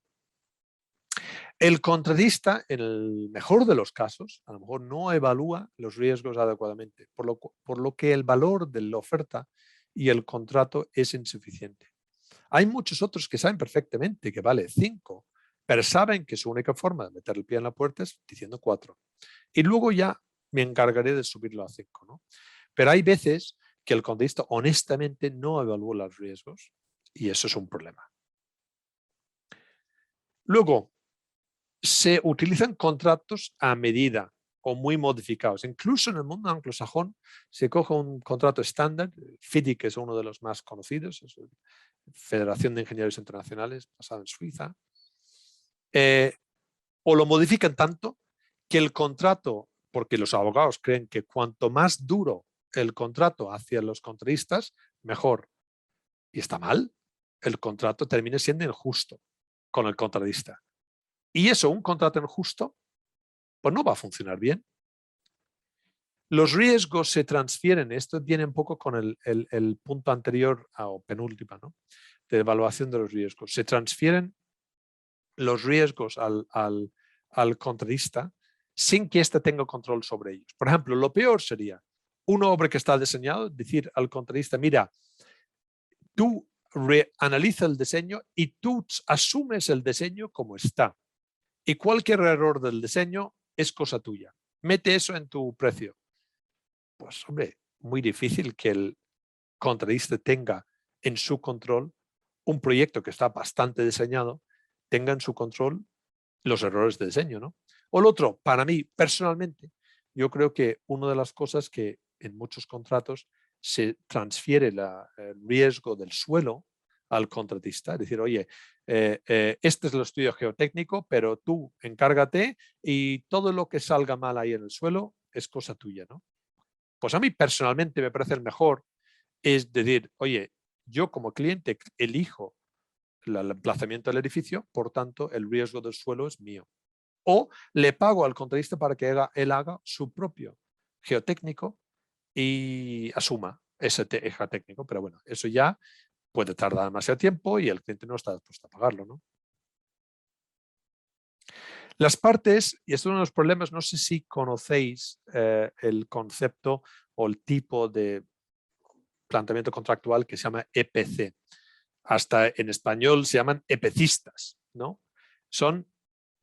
El contratista, en el mejor de los casos, a lo mejor no evalúa los riesgos adecuadamente, por lo que el valor de la oferta y el contrato es insuficiente. Hay muchos otros que saben perfectamente que vale 5, pero saben que su única forma de meter el pie en la puerta es diciendo 4. Y luego ya me encargaré de subirlo a 5, ¿no? Pero hay veces que el contratista honestamente no evalúa los riesgos y eso es un problema. Luego, se utilizan contratos a medida o muy modificados. Incluso en el mundo anglosajón se coge un contrato estándar, FIDIC, que es uno de los más conocidos, es la Federación de Ingenieros Internacionales, basado en Suiza, o lo modifican tanto que el contrato, porque los abogados creen que cuanto más duro el contrato hacia los contratistas, mejor. Y está mal. El contrato termina siendo injusto con el contratista. Y eso, un contrato injusto, pues no va a funcionar bien. Los riesgos se transfieren, esto viene un poco con el punto anterior o penúltima, ¿no? De evaluación de los riesgos. Se transfieren los riesgos al contratista sin que éste tenga control sobre ellos. Por ejemplo, lo peor sería una obra que está diseñado, decir al contratista, mira, tú analiza el diseño y tú asumes el diseño como está. Y cualquier error del diseño es cosa tuya. Mete eso en tu precio. Pues, hombre, muy difícil que el contratista tenga en su control un proyecto que está bastante diseñado, tenga en su control los errores de diseño, ¿no? O el otro, para mí, personalmente, yo creo que una de las cosas que en muchos contratos se transfiere el riesgo del suelo al contratista, es decir, oye, este es el estudio geotécnico, pero tú encárgate y todo lo que salga mal ahí en el suelo es cosa tuya, ¿no? Pues a mí personalmente me parece el mejor es decir, oye, yo como cliente elijo el emplazamiento del edificio, por tanto, el riesgo del suelo es mío. O le pago al contratista para que él haga su propio geotécnico y asuma ese geotécnico. Pero bueno, eso ya puede tardar demasiado tiempo y el cliente no está dispuesto a pagarlo, ¿no? Las partes, y esto es uno de los problemas, no sé si conocéis el concepto o el tipo de planteamiento contractual que se llama EPC. Hasta en español se llaman EPCistas, ¿no? Son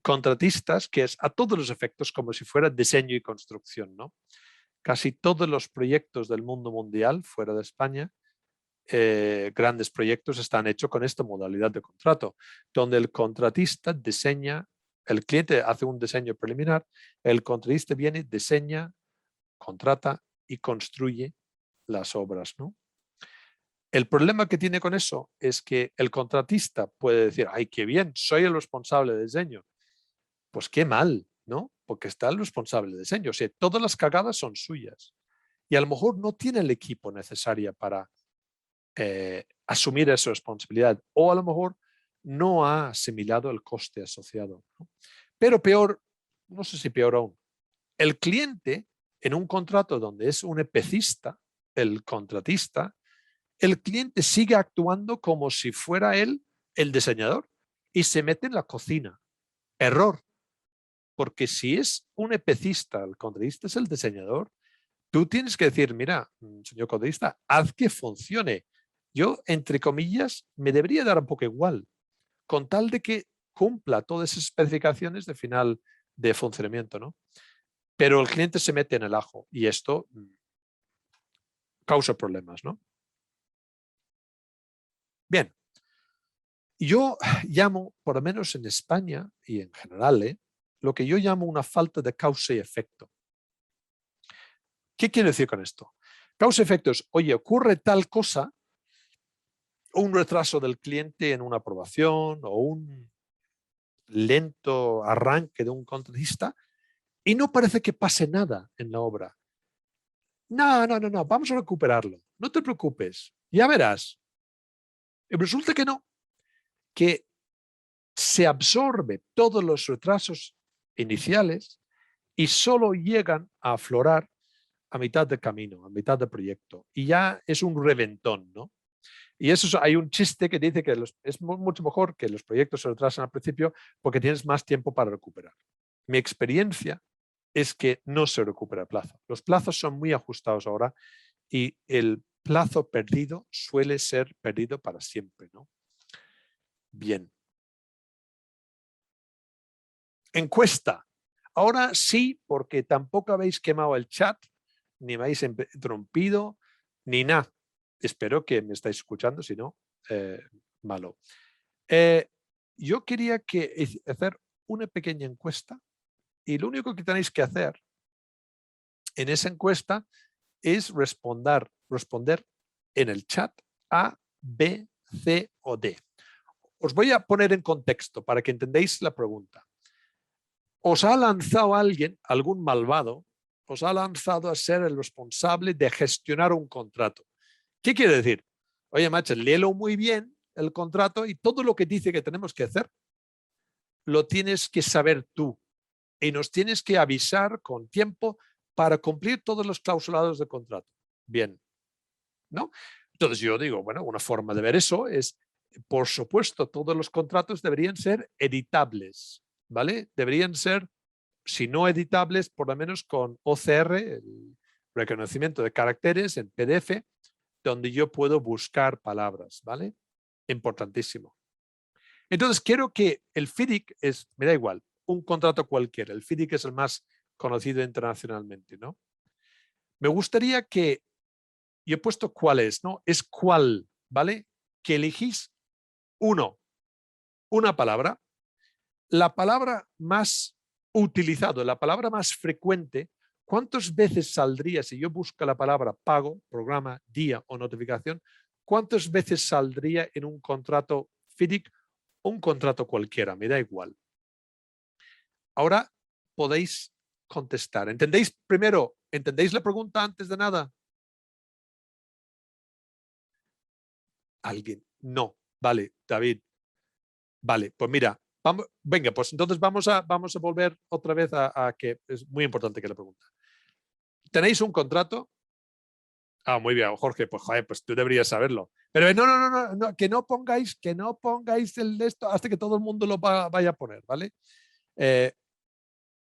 contratistas que es a todos los efectos como si fuera diseño y construcción, ¿no? Casi todos los proyectos del mundo mundial fuera de España, grandes proyectos están hechos con esta modalidad de contrato, donde el contratista diseña, el cliente hace un diseño preliminar, el contratista viene, diseña, contrata y construye las obras, ¿no? El problema que tiene con eso es que el contratista puede decir, ay, qué bien, soy el responsable de diseño. Pues qué mal, ¿no? Porque está el responsable de diseño. O sea, todas las cagadas son suyas. Y a lo mejor no tiene el equipo necesario para asumir esa responsabilidad. O a lo mejor no ha asimilado el coste asociado, ¿no? Pero peor, no sé si peor aún, el cliente en un contrato donde es un EPCista, el contratista, el cliente sigue actuando como si fuera él el diseñador y se mete en la cocina. Error. Porque si es un EPCista, el contratista es el diseñador, tú tienes que decir, mira, señor contratista, haz que funcione. Yo, entre comillas, me debería dar un poco igual, con tal de que cumpla todas esas especificaciones de final de funcionamiento, ¿no? Pero el cliente se mete en el ajo y esto causa problemas, ¿no? Bien. Yo llamo, por lo menos en España y en general, lo que yo llamo una falta de causa y efecto. ¿Qué quiero decir con esto? Causa y efecto es, oye, ocurre tal cosa, un retraso del cliente en una aprobación o un lento arranque de un contratista y no parece que pase nada en la obra. No, vamos a recuperarlo. No te preocupes, ya verás. Y resulta que no, que se absorbe todos los retrasos iniciales y solo llegan a aflorar a mitad de camino, a mitad de proyecto. Y ya es un reventón, ¿no? Y eso hay un chiste que dice que es mucho mejor que los proyectos se retrasen al principio porque tienes más tiempo para recuperar. Mi experiencia es que no se recupera el plazo. Los plazos son muy ajustados ahora y el plazo perdido suele ser perdido para siempre, ¿no? Bien. Encuesta. Ahora sí, porque tampoco habéis quemado el chat, ni me habéis interrumpido, ni nada. Espero que me estáis escuchando, si no, malo. Yo quería hacer una pequeña encuesta y lo único que tenéis que hacer en esa encuesta es responder en el chat A, B, C o D. Os voy a poner en contexto para que entendáis la pregunta. ¿Os ha lanzado alguien, algún malvado, os ha lanzado a ser el responsable de gestionar un contrato? ¿Qué quiere decir? Oye, macho, léelo muy bien el contrato y todo lo que dice que tenemos que hacer lo tienes que saber tú y nos tienes que avisar con tiempo para cumplir todos los clausulados de contrato. Bien, ¿no? Entonces yo digo, bueno, una forma de ver eso es, por supuesto, todos los contratos deberían ser editables, ¿vale? Deberían ser, si no editables, por lo menos con OCR, el reconocimiento de caracteres en PDF, donde yo puedo buscar palabras, ¿vale? Importantísimo. Entonces, quiero que el FIDIC me da igual, un contrato cualquiera. El FIDIC es el más conocido internacionalmente, ¿no? Me gustaría que, yo he puesto cuál es, ¿no? Es cuál, ¿vale? Que elegís una palabra, la palabra más utilizada, la palabra más frecuente. ¿Cuántas veces saldría si yo busco la palabra pago, programa, día o notificación? ¿Cuántas veces saldría en un contrato FIDIC o un contrato cualquiera? Me da igual. Ahora podéis contestar. ¿Entendéis primero? ¿Entendéis la pregunta antes de nada? ¿Alguien? No. Vale, David. Vale, pues mira, venga, pues entonces vamos a volver otra vez a que es muy importante que la pregunta. ¿Tenéis un contrato? Ah, muy bien, Jorge, pues joder, pues tú deberías saberlo. Pero no, que no pongáis el de esto hasta que todo el mundo lo vaya a poner, ¿vale?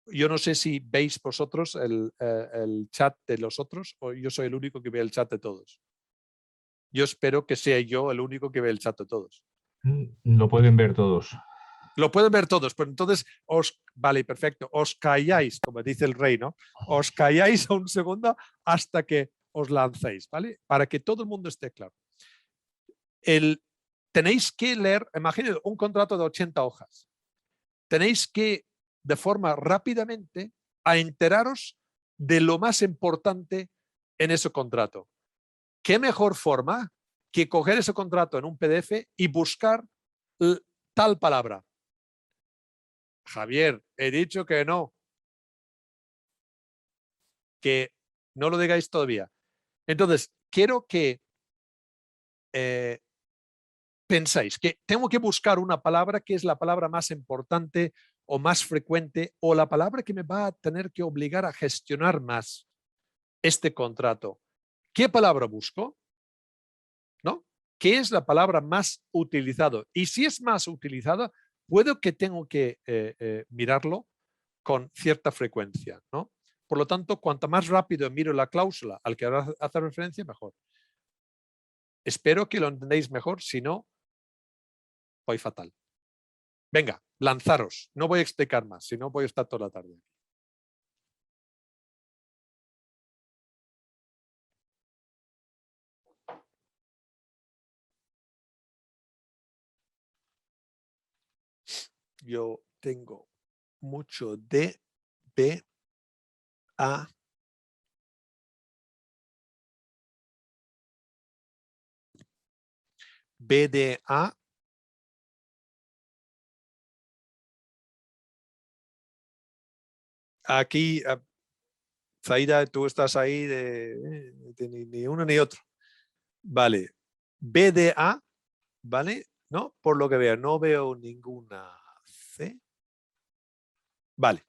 Yo no sé si veis vosotros el chat de los otros o yo soy el único que ve el chat de todos. Yo espero que sea yo el único que ve el chat de todos. Lo pueden ver todos. Lo pueden ver todos, pero entonces vale, perfecto, os calláis, como dice el rey, ¿no? Os calláis un segundo hasta que os lancéis, ¿vale? Para que todo el mundo esté claro. Tenéis que leer, imagínate, un contrato de 80 hojas. Tenéis que, de forma rápidamente, a enteraros de lo más importante en ese contrato. ¿Qué mejor forma que coger ese contrato en un PDF y buscar tal palabra? Javier, he dicho que no. Que no lo digáis todavía. Entonces, quiero que pensáis que tengo que buscar una palabra que es la palabra más importante o más frecuente o la palabra que me va a tener que obligar a gestionar más este contrato. ¿Qué palabra busco? ¿No? ¿Qué es la palabra más utilizada? Y si es más utilizada, puedo que tengo que mirarlo con cierta frecuencia, ¿no? Por lo tanto, cuanto más rápido miro la cláusula al que hace referencia, mejor. Espero que lo entendáis mejor, si no, voy fatal. Venga, lanzaros. No voy a explicar más, si no voy a estar toda la tarde. yo tengo mucho de B a B de A aquí, Zaida, tú estás ahí ni uno ni otro. Vale. B de A, ¿vale? ¿No? Por lo que veo, no veo ninguna C. Vale.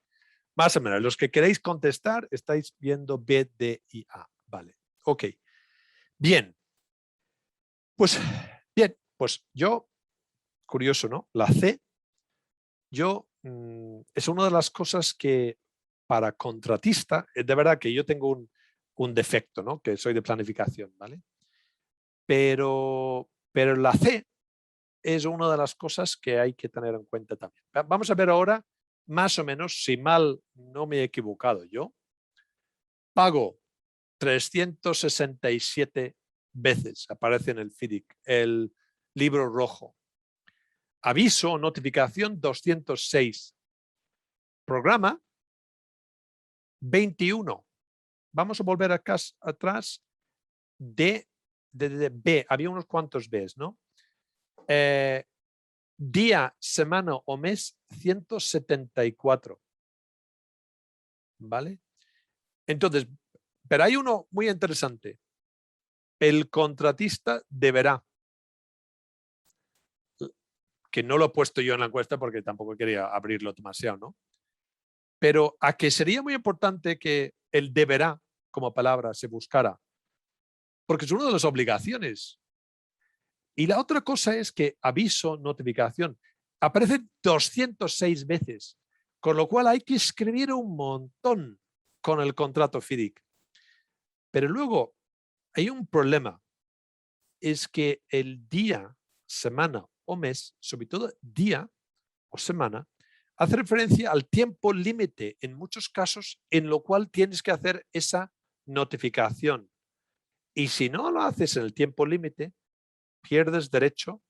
Más o menos, los que queréis contestar, estáis viendo B, D y A. Vale. Ok. Bien. Pues, bien, pues yo, curioso, ¿no? La C, yo, es una de las cosas que para contratista, de verdad que yo tengo un defecto, ¿no? Que soy de planificación, ¿vale? Pero la C es una de las cosas que hay que tener en cuenta también. Vamos a ver ahora, más o menos, si mal no me he equivocado yo, pago 367 veces, aparece en el FIDIC, el libro rojo. Aviso o notificación 206. Programa 21. Vamos a volver acá atrás. D de B, había unos cuantos Bs, ¿no? Día, semana o mes 174. ¿Vale? Entonces, pero hay uno muy interesante. El contratista deberá, que no lo he puesto yo en la encuesta porque tampoco quería abrirlo demasiado, ¿no? Pero a que sería muy importante que el deberá como palabra se buscara, porque es una de las obligaciones. Y la otra cosa es que aviso, notificación, aparecen 206 veces, con lo cual hay que escribir un montón con el contrato FIDIC. Pero luego hay un problema, es que el día, semana o mes, sobre todo día o semana, hace referencia al tiempo límite en muchos casos en lo cual tienes que hacer esa notificación. Y si no lo haces en el tiempo límite, pierdes derecho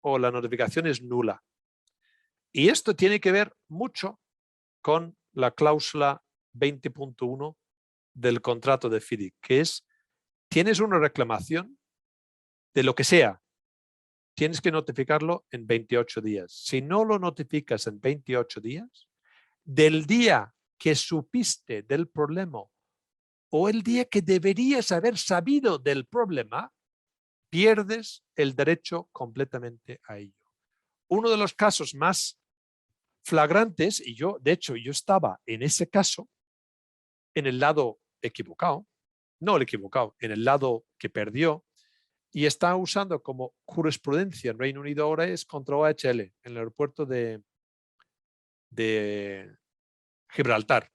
o la notificación es nula. Y esto tiene que ver mucho con la cláusula 20.1 del contrato de FIDIC, que es, tienes una reclamación de lo que sea, tienes que notificarlo en 28 días. Si no lo notificas en 28 días, del día que supiste del problema o el día que deberías haber sabido del problema, pierdes el derecho completamente a ello. Uno de los casos más flagrantes, y yo, de hecho, yo estaba en ese caso, en el lado equivocado, no el equivocado, en el lado que perdió, y está usando como jurisprudencia en Reino Unido ahora es contra OHL, en el aeropuerto de Gibraltar.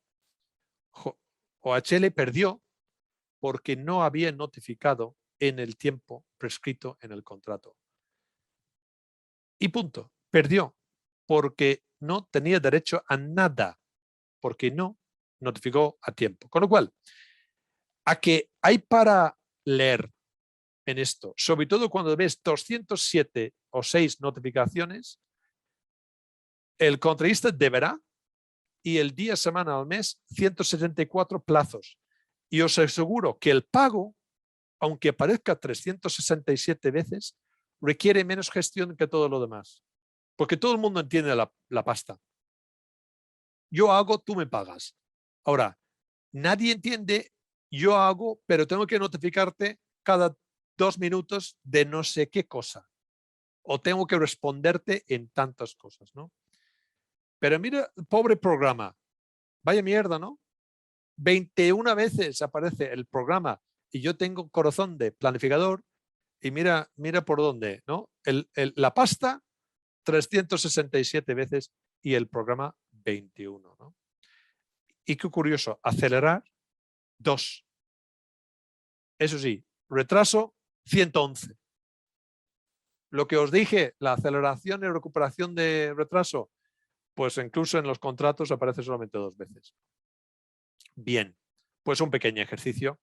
OHL perdió porque no había notificado en el tiempo prescrito en el contrato. Y punto. Perdió porque no tenía derecho a nada, porque no notificó a tiempo. Con lo cual, a que hay para leer en esto, sobre todo cuando ves 207 o 6 notificaciones, el contratista deberá y el día, semana al mes, 174 plazos. Y os aseguro que el pago, aunque aparezca 367 veces, requiere menos gestión que todo lo demás. Porque todo el mundo entiende la pasta. Yo hago, tú me pagas. Ahora, nadie entiende, yo hago, pero tengo que notificarte cada 2 minutos de no sé qué cosa. O tengo que responderte en tantas cosas, ¿no? Pero mira, pobre programa. Vaya mierda, ¿no? 21 veces aparece el programa y yo tengo corazón de planificador y mira por dónde, ¿no? La pasta 367 veces y el programa 21, ¿no? Y qué curioso, acelerar 2. Eso sí, retraso 111. Lo que os dije, la aceleración y recuperación de retraso, pues incluso en los contratos aparece solamente 2 veces. Bien, pues un pequeño ejercicio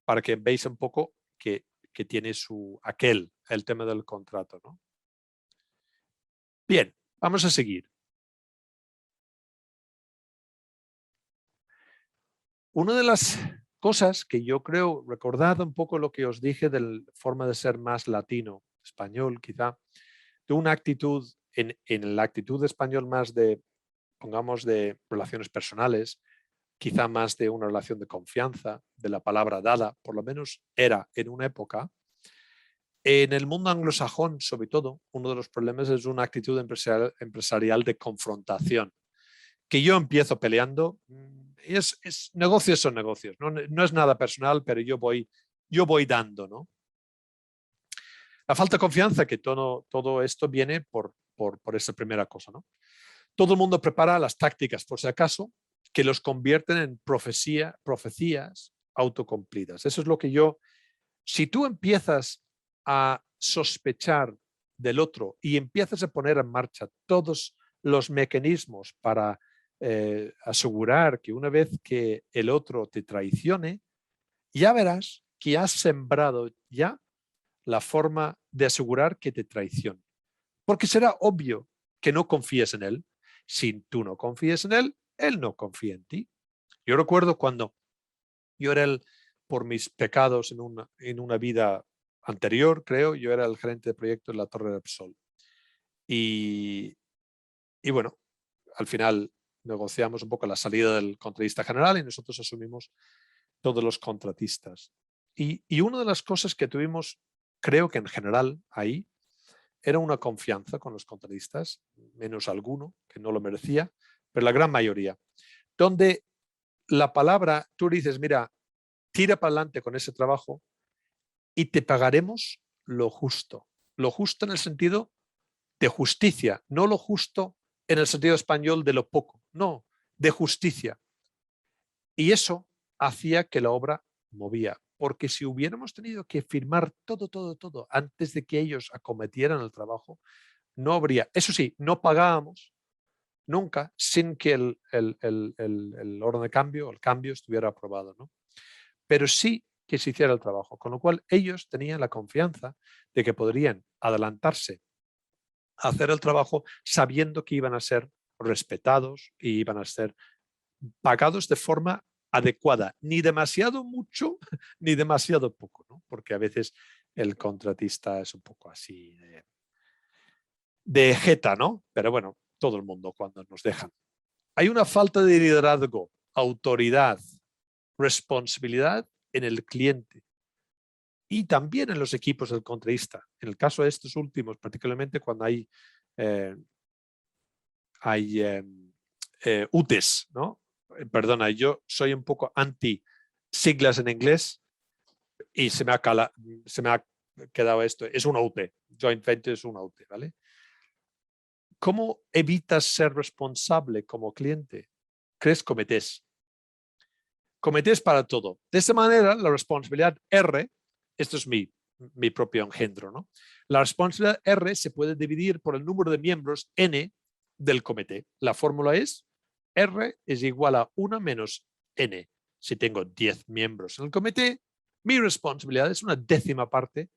para que veáis un poco que tiene el tema del contrato, ¿no? Bien, vamos a seguir. Una de las cosas que yo creo, recordad un poco lo que os dije de la forma de ser más latino, español quizá, de una actitud, en la actitud de español más de, pongamos, de relaciones personales, quizá más de una relación de confianza, de la palabra dada, por lo menos era en una época. En el mundo anglosajón, sobre todo, uno de los problemas es una actitud empresarial de confrontación, que yo empiezo peleando, y negocios son negocios, no es nada personal, pero yo voy dando, ¿no? La falta de confianza, que todo esto viene por esa primera cosa, ¿no? Todo el mundo prepara las tácticas, por si acaso, que los convierten en profecías autocumplidas. Eso es lo que si tú empiezas a sospechar del otro y empiezas a poner en marcha todos los mecanismos para asegurar que una vez que el otro te traicione, ya verás que has sembrado ya la forma de asegurar que te traicione. Porque será obvio que no confíes en él. Si tú no confías en él, él no confía en ti. Yo recuerdo cuando yo era por mis pecados en una vida anterior, creo, yo era el gerente de proyecto en la Torre del Sol. Y bueno, al final negociamos un poco la salida del contratista general y nosotros asumimos todos los contratistas. Y una de las cosas que tuvimos, creo que en general ahí, era una confianza con los contratistas, menos alguno que no lo merecía, pero la gran mayoría, donde la palabra, tú dices, mira, tira para adelante con ese trabajo y te pagaremos lo justo en el sentido de justicia, no lo justo en el sentido español de lo poco, no, de justicia. Y eso hacía que la obra movía, porque si hubiéramos tenido que firmar todo antes de que ellos acometieran el trabajo, no habría, eso sí, no pagábamos nunca sin que el orden de cambio, el cambio estuviera aprobado, ¿no? Pero sí que se hiciera el trabajo, con lo cual ellos tenían la confianza de que podrían adelantarse a hacer el trabajo sabiendo que iban a ser respetados y iban a ser pagados de forma adecuada, ni demasiado mucho ni demasiado poco, ¿no? Porque a veces el contratista es un poco así de jeta, ¿no? Pero bueno, todo el mundo cuando nos dejan. Hay una falta de liderazgo, autoridad, responsabilidad en el cliente y también en los equipos del contratista. En el caso de estos últimos, particularmente cuando hay UTES, ¿no? Perdona, yo soy un poco anti siglas en inglés y se me ha quedado esto. Es una UT, Joint Venture es una UT, ¿vale? ¿Cómo evitas ser responsable como cliente? Crees cometés. Cometés para todo. De esta manera, la responsabilidad R, esto es mi propio engendro, ¿no? La responsabilidad R se puede dividir por el número de miembros N del comité. La fórmula es R es igual a 1 menos N. Si tengo 10 miembros en el comité, mi responsabilidad es una décima parte,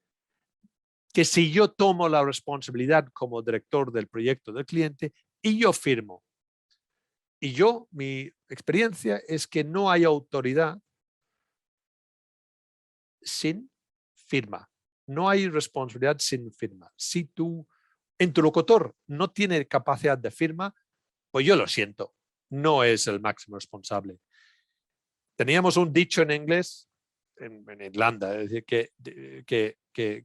que si yo tomo la responsabilidad como director del proyecto del cliente y yo firmo. Y mi experiencia es que no hay autoridad sin firma. No hay responsabilidad sin firma. Si tu interlocutor no tiene capacidad de firma, pues yo lo siento, no es el máximo responsable. Teníamos un dicho en inglés, en Irlanda, es decir, que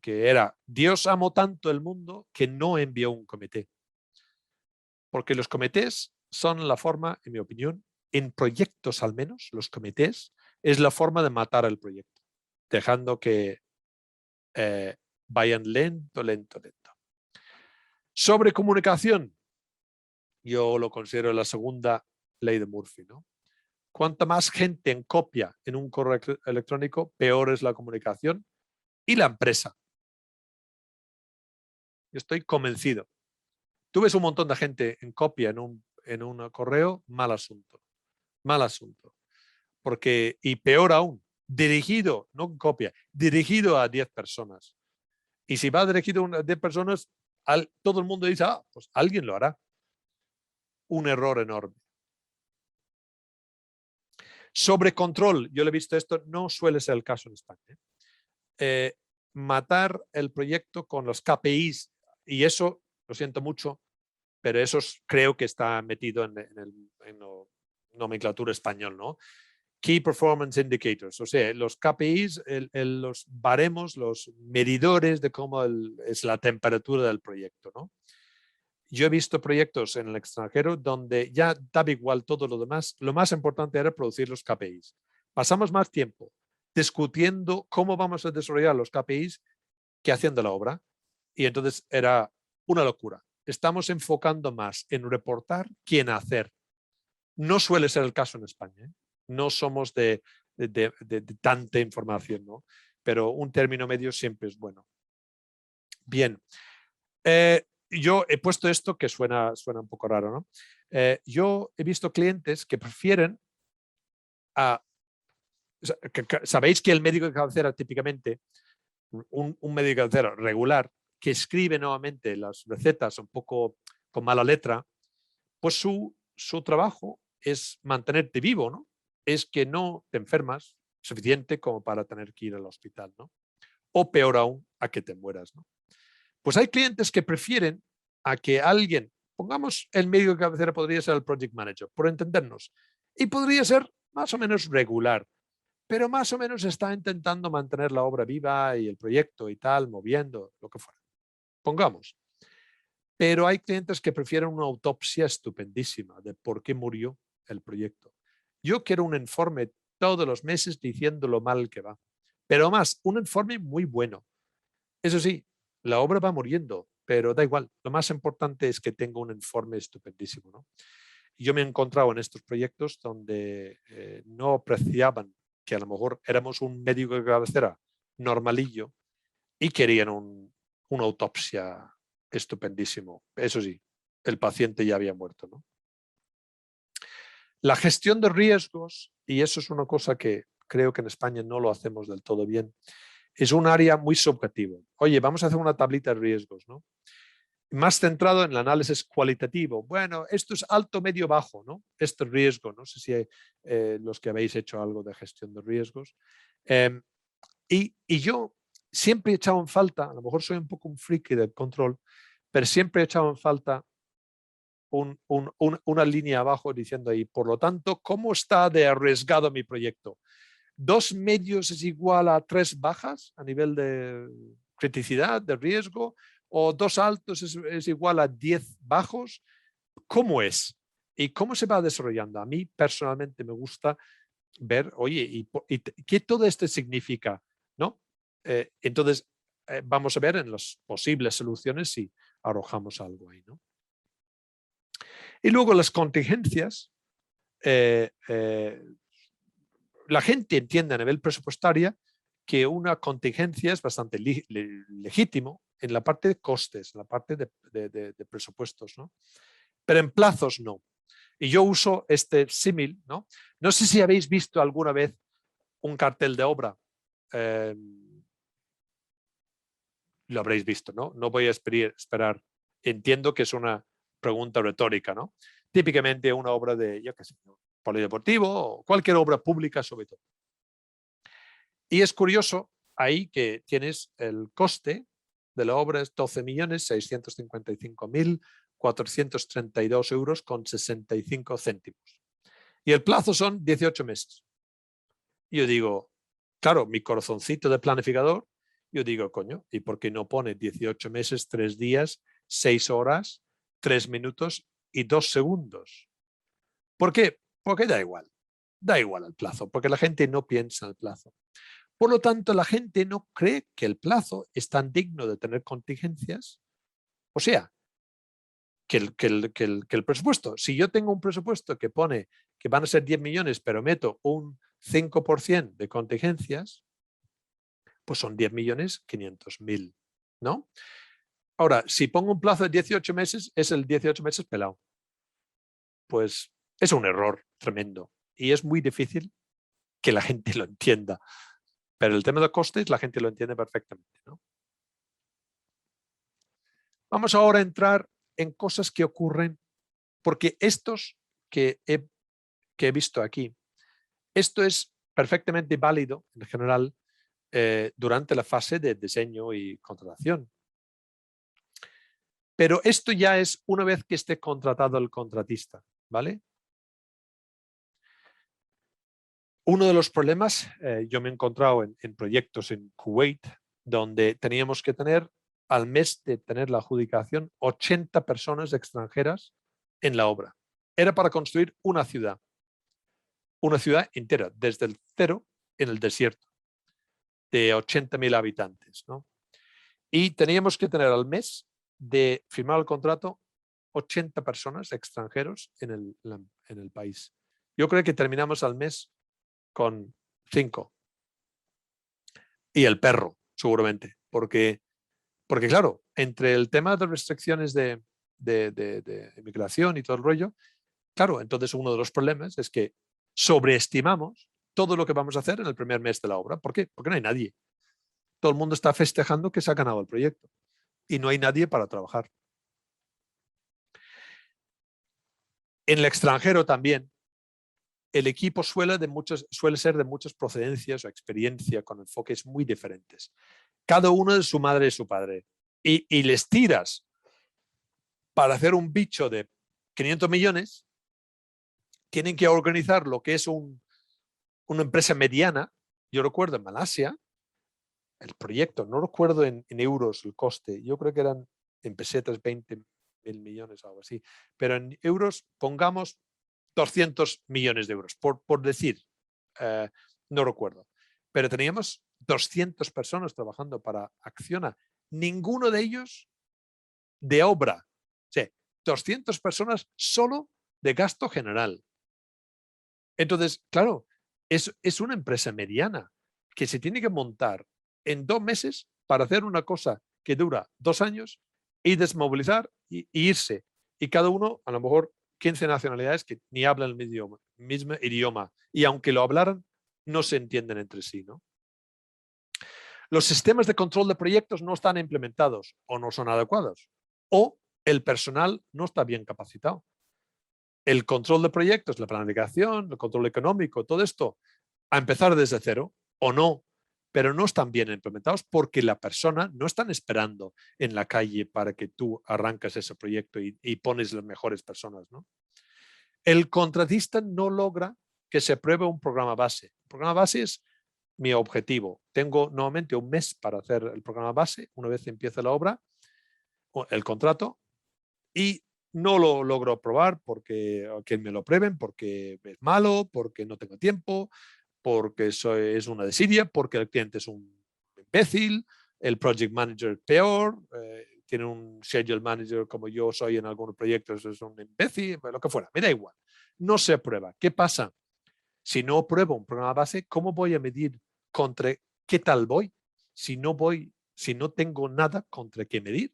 era: Dios amó tanto el mundo que no envió un comité. Porque los comités son la forma, en mi opinión, en proyectos al menos, los comités es la forma de matar el proyecto, dejando que vayan lento. Sobre comunicación, yo lo considero la segunda ley de Murphy, ¿no? Cuanta más gente en copia en un correo electrónico, peor es la comunicación y la empresa. Yo estoy convencido. Tú ves un montón de gente en copia en un correo, mal asunto. Mal asunto. Porque, y peor aún, dirigido, no en copia, dirigido a 10 personas. Y si va dirigido a 10 personas, todo el mundo dice, pues alguien lo hará. Un error enorme. Sobre control, yo lo he visto esto, no suele ser el caso en España. Matar el proyecto con los KPIs, y eso, lo siento mucho, pero eso creo que está metido en la nomenclatura español, ¿no? Key Performance Indicators, o sea, los KPIs, los baremos, los medidores de cómo es la temperatura del proyecto, ¿no? Yo he visto proyectos en el extranjero donde ya daba igual todo lo demás. Lo más importante era producir los KPIs. Pasamos más tiempo discutiendo cómo vamos a desarrollar los KPIs que haciendo la obra. Y entonces era una locura. Estamos enfocando más en reportar que en hacer. No suele ser el caso en España, ¿eh? No somos de tanta información, ¿no? Pero un término medio siempre es bueno. Bien. Yo he puesto esto que suena un poco raro, ¿no? Yo he visto clientes que prefieren sabéis que el médico de cabecera típicamente, un médico de cabecera regular, que escribe nuevamente las recetas un poco con mala letra, pues su trabajo es mantenerte vivo, ¿no? Es que no te enfermas suficiente como para tener que ir al hospital, ¿no? O peor aún, a que te mueras, ¿no? Pues hay clientes que prefieren a que alguien, pongamos el médico de cabecera, podría ser el project manager, por entendernos, y podría ser más o menos regular, pero más o menos está intentando mantener la obra viva y el proyecto y tal, moviendo, lo que fuera. Pongamos. Pero hay clientes que prefieren una autopsia estupendísima de por qué murió el proyecto. Yo quiero un informe todos los meses diciendo lo mal que va, pero más, un informe muy bueno. Eso sí, la obra va muriendo, pero da igual. Lo más importante es que tenga un informe estupendísimo, ¿no? Y yo me he encontrado en estos proyectos donde no apreciaban que a lo mejor éramos un médico de cabecera normalillo y querían una autopsia estupendísimo. Eso sí, el paciente ya había muerto, ¿no? La gestión de riesgos, y eso es una cosa que creo que en España no lo hacemos del todo bien, es un área muy subjetivo. Oye, vamos a hacer una tablita de riesgos, ¿no? Más centrado en el análisis cualitativo. Bueno, esto es alto, medio, bajo, ¿no? Este riesgo, no sé si los que habéis hecho algo de gestión de riesgos. Y yo siempre he echado en falta, a lo mejor soy un poco un friki del control, pero siempre he echado en falta una línea abajo diciendo ahí, por lo tanto, ¿cómo está de arriesgado mi proyecto? 2 medios es igual a 3 bajas a nivel de criticidad, de riesgo, o 2 altos es igual a 10 bajos. ¿Cómo es? ¿Y cómo se va desarrollando? A mí personalmente me gusta ver, oye, ¿y qué todo esto significa? ¿No? Entonces, vamos a ver en las posibles soluciones si arrojamos algo ahí, ¿no? Y luego las contingencias. La gente entiende a nivel presupuestaria que una contingencia es bastante legítimo en la parte de costes, en la parte de presupuestos, ¿no? Pero en plazos no. Y yo uso este símil, ¿no? No sé si habéis visto alguna vez un cartel de obra. Lo habréis visto, ¿no? No voy a esperar. Entiendo que es una pregunta retórica, ¿no? Típicamente una obra de, yo qué sé, polideportivo o cualquier obra pública sobre todo. Y es curioso ahí que tienes el coste de la obra es 12.655.432 euros con 65 céntimos. Y el plazo son 18 meses. Y yo digo, claro, mi corazoncito de planificador, yo digo, coño, ¿y por qué no pone 18 meses, 3 días, 6 horas, 3 minutos y 2 segundos? ¿Por qué? Porque da igual el plazo, porque la gente no piensa en el plazo. Por lo tanto, la gente no cree que el plazo es tan digno de tener contingencias. O sea, que el presupuesto. Si yo tengo un presupuesto que pone que van a ser 10 millones, pero meto un 5% de contingencias, pues son 10.500.000, ¿no? Ahora, si pongo un plazo de 18 meses, es el 18 meses pelado. Pues es un error tremendo y es muy difícil que la gente lo entienda. Pero el tema de costes la gente lo entiende perfectamente, ¿no? Vamos ahora a entrar en cosas que ocurren, porque estos que he visto aquí Esto es perfectamente válido en general durante la fase de diseño y contratación. Pero esto ya es una vez que esté contratado el contratista, ¿vale? Uno de los problemas, yo me he encontrado en proyectos en Kuwait, donde teníamos que tener, al mes de tener la adjudicación, 80 personas extranjeras en la obra. Era para construir una ciudad entera, desde el cero en el desierto, de 80.000 habitantes, ¿no? Y teníamos que tener al mes de firmar el contrato 80 personas extranjeros en el país. Yo creo que terminamos al mes con 5. Y el perro, seguramente. Porque claro, entre el tema de restricciones de inmigración y todo el rollo, claro, entonces uno de los problemas es que sobreestimamos todo lo que vamos a hacer en el primer mes de la obra. ¿Por qué? Porque no hay nadie. Todo el mundo está festejando que se ha ganado el proyecto y no hay nadie para trabajar. En el extranjero también, el equipo suele ser de muchas procedencias o experiencia con enfoques muy diferentes. Cada uno de su madre y su padre. Y les tiras para hacer un bicho de 500 millones, tienen que organizar lo que es una empresa mediana. Yo recuerdo en Malasia, el proyecto, no recuerdo en euros el coste, yo creo que eran en pesetas 20.000 millones o algo así, pero en euros pongamos 200 millones de euros, por decir, no recuerdo. Pero teníamos 200 personas trabajando para Acciona, ninguno de ellos de obra. O sea, 200 personas solo de gasto general. Entonces, claro, es una empresa mediana que se tiene que montar en 2 meses para hacer una cosa que dura 2 años y desmovilizar y irse. Y cada uno, a lo mejor 15 nacionalidades que ni hablan el mismo idioma. Y aunque lo hablaran, no se entienden entre sí, ¿no? Los sistemas de control de proyectos no están implementados o no son adecuados. O el personal no está bien capacitado. El control de proyectos, la planificación, el control económico, todo esto, a empezar desde cero o no, pero no están bien implementados porque la persona no están esperando en la calle para que tú arrancas ese proyecto y pones las mejores personas, ¿no? El contratista no logra que se apruebe un programa base. El programa base es mi objetivo. Tengo nuevamente un mes para hacer el programa base, una vez empiece la obra, el contrato, y no lo logro aprobar porque que me lo aprueben, porque es malo, porque no tengo tiempo, porque es una desidia, porque el cliente es un imbécil, el project manager peor, tiene un schedule manager como yo soy en algunos proyectos, es un imbécil, lo que fuera, me da igual. No se aprueba. ¿Qué pasa? Si no apruebo un programa base, ¿cómo voy a medir contra qué tal voy? Si no tengo nada contra qué medir.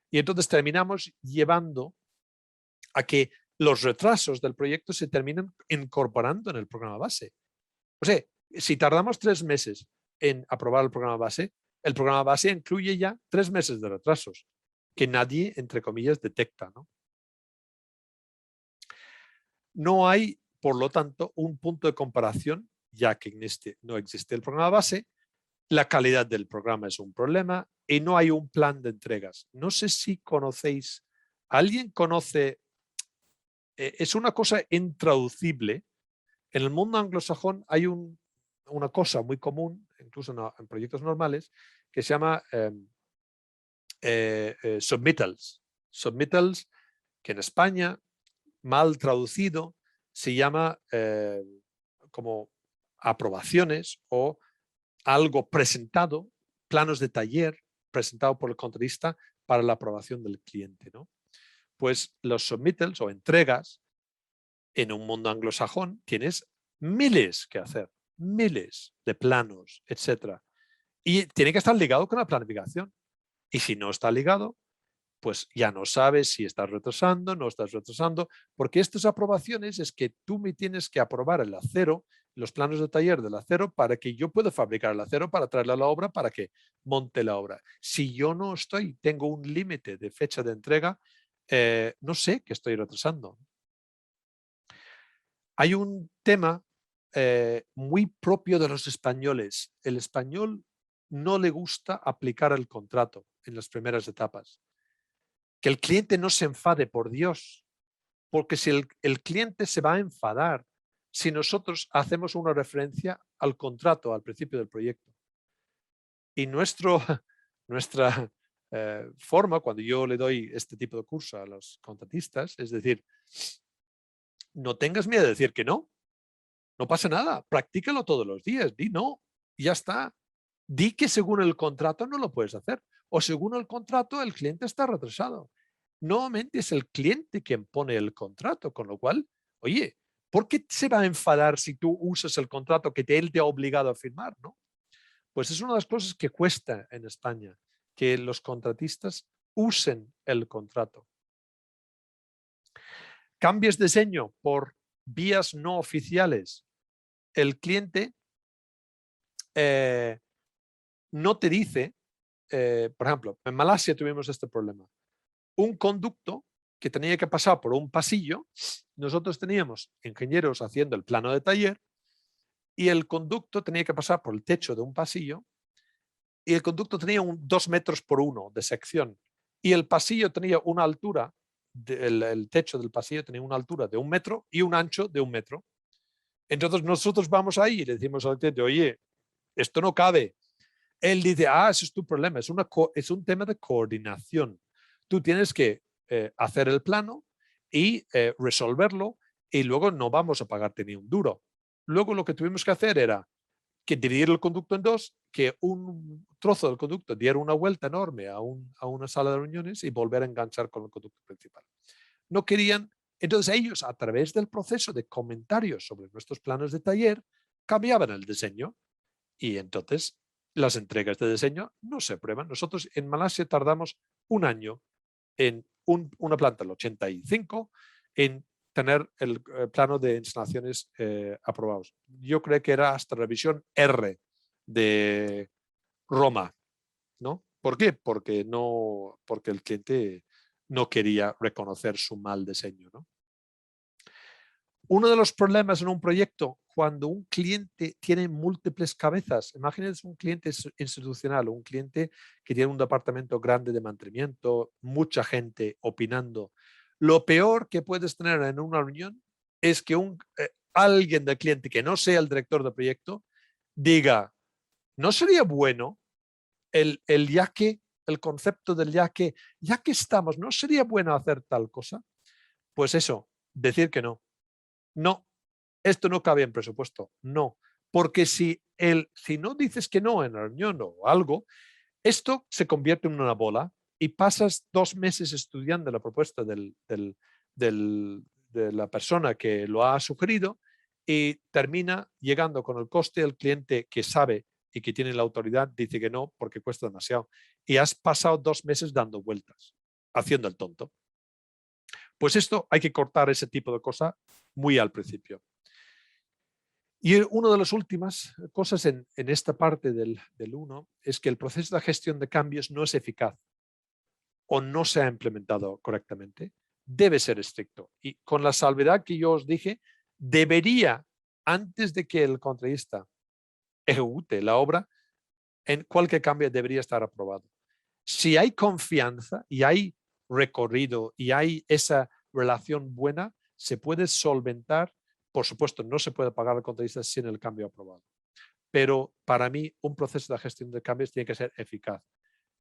Y entonces terminamos llevando a que los retrasos del proyecto se terminen incorporando en el programa base. O sea, si tardamos 3 meses en aprobar el programa base incluye ya 3 meses de retrasos que nadie, entre comillas, detecta, ¿no? No hay, por lo tanto, un punto de comparación, ya que no existe el programa base, la calidad del programa es un problema y no hay un plan de entregas. No sé si conocéis, ¿alguien conoce? Es una cosa intraducible. En el mundo anglosajón hay una cosa muy común, incluso en proyectos normales, que se llama submittals. Submittals, que en España, mal traducido, se llama como aprobaciones o algo presentado, planos de taller presentado por el contratista para la aprobación del cliente, ¿no? Pues los submittals o entregas en un mundo anglosajón tienes miles que hacer, miles de planos, etcétera. Y tiene que estar ligado con la planificación. Y si no está ligado, pues ya no sabes si estás retrasando, no estás retrasando, porque estas aprobaciones es que tú me tienes que aprobar el acero, los planos de taller del acero para que yo pueda fabricar el acero para traerle a la obra para que monte la obra. Si yo no tengo un límite de fecha de entrega, no sé que estoy retrasando. Hay un tema muy propio de los españoles. El español no le gusta aplicar el contrato en las primeras etapas. Que el cliente no se enfade, por Dios, porque si el cliente se va a enfadar si nosotros hacemos una referencia al contrato al principio del proyecto. Y nuestra forma, cuando yo le doy este tipo de curso a los contratistas, es decir, no tengas miedo de decir que no. No pasa nada, practícalo todos los días, di no, y ya está. Di que según el contrato no lo puedes hacer, o según el contrato el cliente está retrasado. Nuevamente es el cliente quien pone el contrato, con lo cual, oye, ¿por qué se va a enfadar si tú usas el contrato que él te ha obligado a firmar, no? Pues es una de las cosas que cuesta en España, que los contratistas usen el contrato. Cambies diseño por vías no oficiales. El cliente no te dice, por ejemplo, en Malasia tuvimos este problema. Un conducto que tenía que pasar por un pasillo, nosotros teníamos ingenieros haciendo el plano de taller y el conducto tenía que pasar por el techo de un pasillo y el conducto tenía 2 metros por 1 de sección y el pasillo tenía una altura, el techo del pasillo tenía una altura de 1 metro y un ancho de 1 metro. Entonces nosotros vamos ahí y le decimos al cliente, oye, esto no cabe. Él dice, ese es tu problema, es un tema de coordinación. Tú tienes que hacer el plano y resolverlo y luego no vamos a pagarte ni un duro. Luego lo que tuvimos que hacer era que dividir el conducto en dos, que un trozo del conducto diera una vuelta enorme a una sala de reuniones y volver a enganchar con el conducto principal. No querían, entonces ellos a través del proceso de comentarios sobre nuestros planos de taller cambiaban el diseño y entonces las entregas de diseño no se prueban. Nosotros en Malasia tardamos 1 año en una planta del 85 en tener el plano de instalaciones aprobados. Yo creo que era hasta revisión R de Roma, ¿no? ¿Por qué? Porque el cliente no quería reconocer su mal diseño, ¿no? Uno de los problemas en un proyecto, cuando un cliente tiene múltiples cabezas, imagínense un cliente institucional, un cliente que tiene un departamento grande de mantenimiento, mucha gente opinando. Lo peor que puedes tener en una reunión es que alguien del cliente que no sea el director del proyecto diga, ¿no sería bueno el concepto del ya que estamos, ¿no sería bueno hacer tal cosa? Pues eso, decir que no. No, esto no cabe en presupuesto. No, porque si no dices que no en la reunión o algo, esto se convierte en una bola y pasas 2 meses estudiando la propuesta de la persona que lo ha sugerido y termina llegando con el coste del cliente que sabe y que tiene la autoridad, dice que no porque cuesta demasiado. Y has pasado 2 meses dando vueltas, haciendo el tonto. Pues esto hay que cortar ese tipo de cosa muy al principio. Y una de las últimas cosas en esta parte del 1 es que el proceso de gestión de cambios no es eficaz o no se ha implementado correctamente. Debe ser estricto. Y con la salvedad que yo os dije, debería, antes de que el contratista ejecute la obra, en cualquier cambio debería estar aprobado. Si hay confianza y hay recorrido y hay esa relación buena, se puede solventar. Por supuesto, no se puede pagar al contratista sin el cambio aprobado. Pero para mí, un proceso de gestión de cambios tiene que ser eficaz.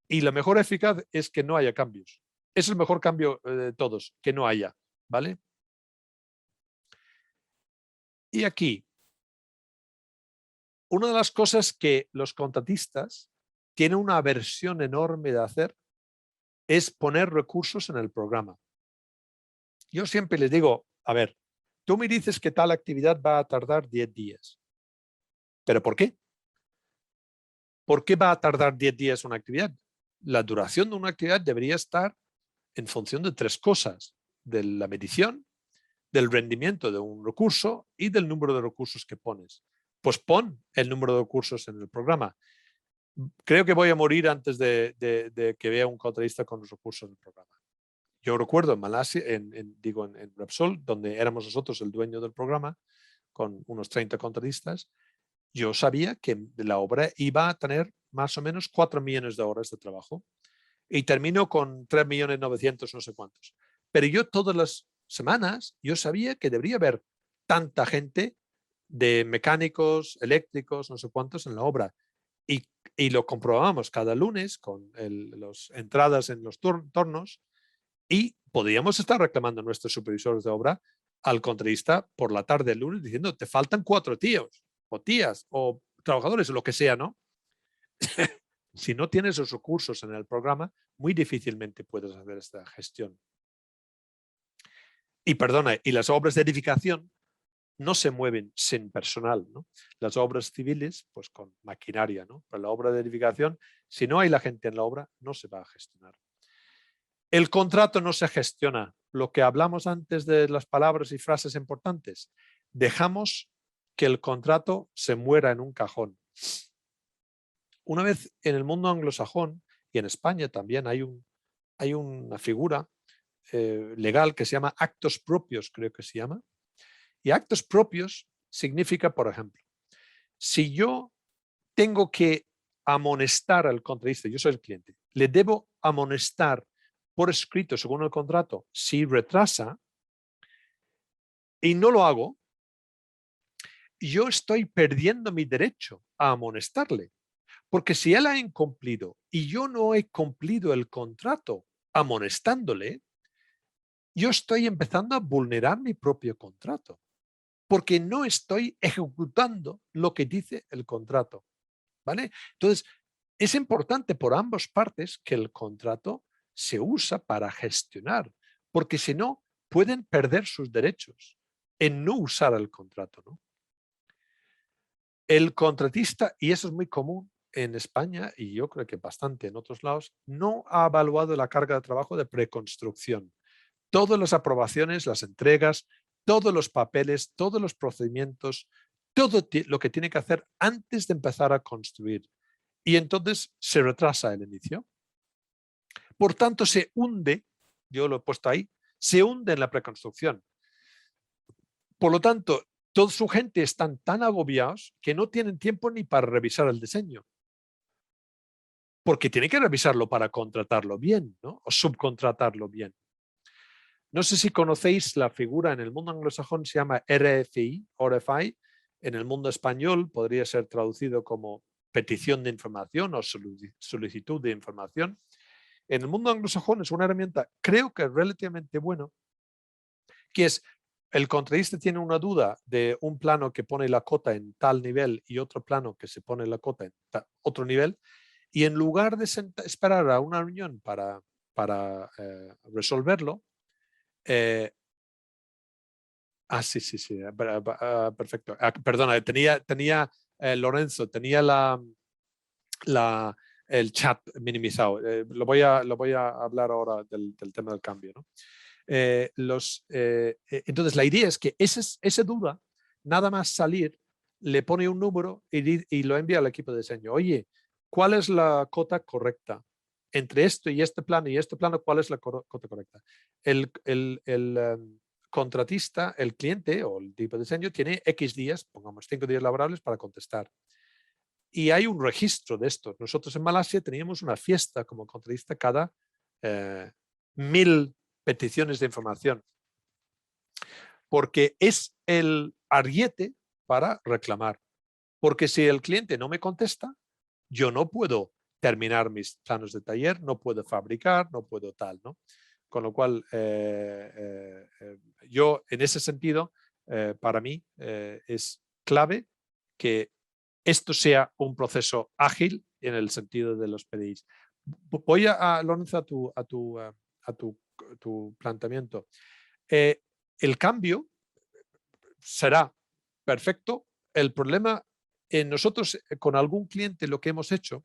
Y lo mejor eficaz es que no haya cambios. Es el mejor cambio de todos, que no haya. ¿Vale? Y aquí, una de las cosas que los contratistas tienen una aversión enorme de hacer es poner recursos en el programa. Yo siempre les digo, a ver, tú me dices que tal actividad va a tardar 10 días. ¿Pero por qué? ¿Por qué va a tardar 10 días una actividad? La duración de una actividad debería estar en función de 3 cosas, de la medición, del rendimiento de un recurso y del número de recursos que pones. Pues pon el número de recursos en el programa. Creo que voy a morir antes de que vea un contratista con los recursos del programa. Yo recuerdo en Malasia, en Repsol, donde éramos nosotros el dueño del programa, con unos 30 contratistas, yo sabía que la obra iba a tener más o menos 4 millones de horas de trabajo y termino con 3.900.000 no sé cuántos. Pero yo todas las semanas yo sabía que debería haber tanta gente de mecánicos, eléctricos, no sé cuántos en la obra. Y lo comprobábamos cada lunes con las entradas en los turnos y podíamos estar reclamando a nuestros supervisores de obra al contratista por la tarde del lunes diciendo te faltan 4 tíos o tías o trabajadores o lo que sea, ¿no? Si no tienes los recursos en el programa, muy difícilmente puedes hacer esta gestión. Y perdona, y las obras de edificación no se mueven sin personal, ¿no? Las obras civiles, pues con maquinaria, ¿no? Pero la obra de edificación, si no hay la gente en la obra, no se va a gestionar. El contrato no se gestiona. Lo que hablamos antes de las palabras y frases importantes, dejamos que el contrato se muera en un cajón. Una vez en el mundo anglosajón y en España también hay una figura legal que se llama actos propios, creo que se llama. Y actos propios significa, por ejemplo, si yo tengo que amonestar al contratista, yo soy el cliente, le debo amonestar por escrito, según el contrato, si retrasa y no lo hago, yo estoy perdiendo mi derecho a amonestarle. Porque si él ha incumplido y yo no he cumplido el contrato amonestándole, yo estoy empezando a vulnerar mi propio contrato. Porque no estoy ejecutando lo que dice el contrato, ¿vale? Entonces, es importante por ambas partes que el contrato se usa para gestionar, porque si no, pueden perder sus derechos en no usar el contrato, ¿no? El contratista, y eso es muy común en España, y yo creo que bastante en otros lados, no ha evaluado la carga de trabajo de preconstrucción. Todas las aprobaciones, las entregas, todos los papeles, todos los procedimientos, todo lo que tiene que hacer antes de empezar a construir. Y entonces se retrasa el inicio. Por tanto, se hunde, yo lo he puesto ahí, se hunde en la preconstrucción. Por lo tanto, toda su gente están tan agobiados que no tienen tiempo ni para revisar el diseño. Porque tienen que revisarlo para contratarlo bien, ¿no? O subcontratarlo bien. No sé si conocéis la figura en el mundo anglosajón, se llama RFI. En el mundo español podría ser traducido como petición de información o solicitud de información. En el mundo anglosajón es una herramienta, creo que relativamente buena, que es el contratista tiene una duda de un plano que pone la cota en tal nivel y otro plano que se pone la cota en otro nivel, y en lugar de esperar a una reunión para resolverlo, sí, perfecto. Perdona, tenía Lorenzo, tenía el chat minimizado. Lo voy a hablar ahora del tema del cambio, ¿no? Entonces, la idea es que esa duda, nada más salir, le pone un número y lo envía al equipo de diseño. Oye, ¿cuál es la cota correcta? Entre esto y este plano, ¿cuál es la cota correcta? El contratista, el cliente o el tipo de diseño tiene X días, pongamos 5 días laborables para contestar. Y hay un registro de esto. Nosotros en Malasia teníamos una fiesta como contratista cada 1000 peticiones de información. Porque es el ariete para reclamar. Porque si el cliente no me contesta, yo no puedo terminar mis planos de taller, no puedo fabricar, no puedo tal, ¿no? Con lo cual, yo en ese sentido, para mí es clave que esto sea un proceso ágil en el sentido de los PDIs. Voy Lorenzo, a tu planteamiento. El cambio será perfecto. El problema en nosotros con algún cliente lo que hemos hecho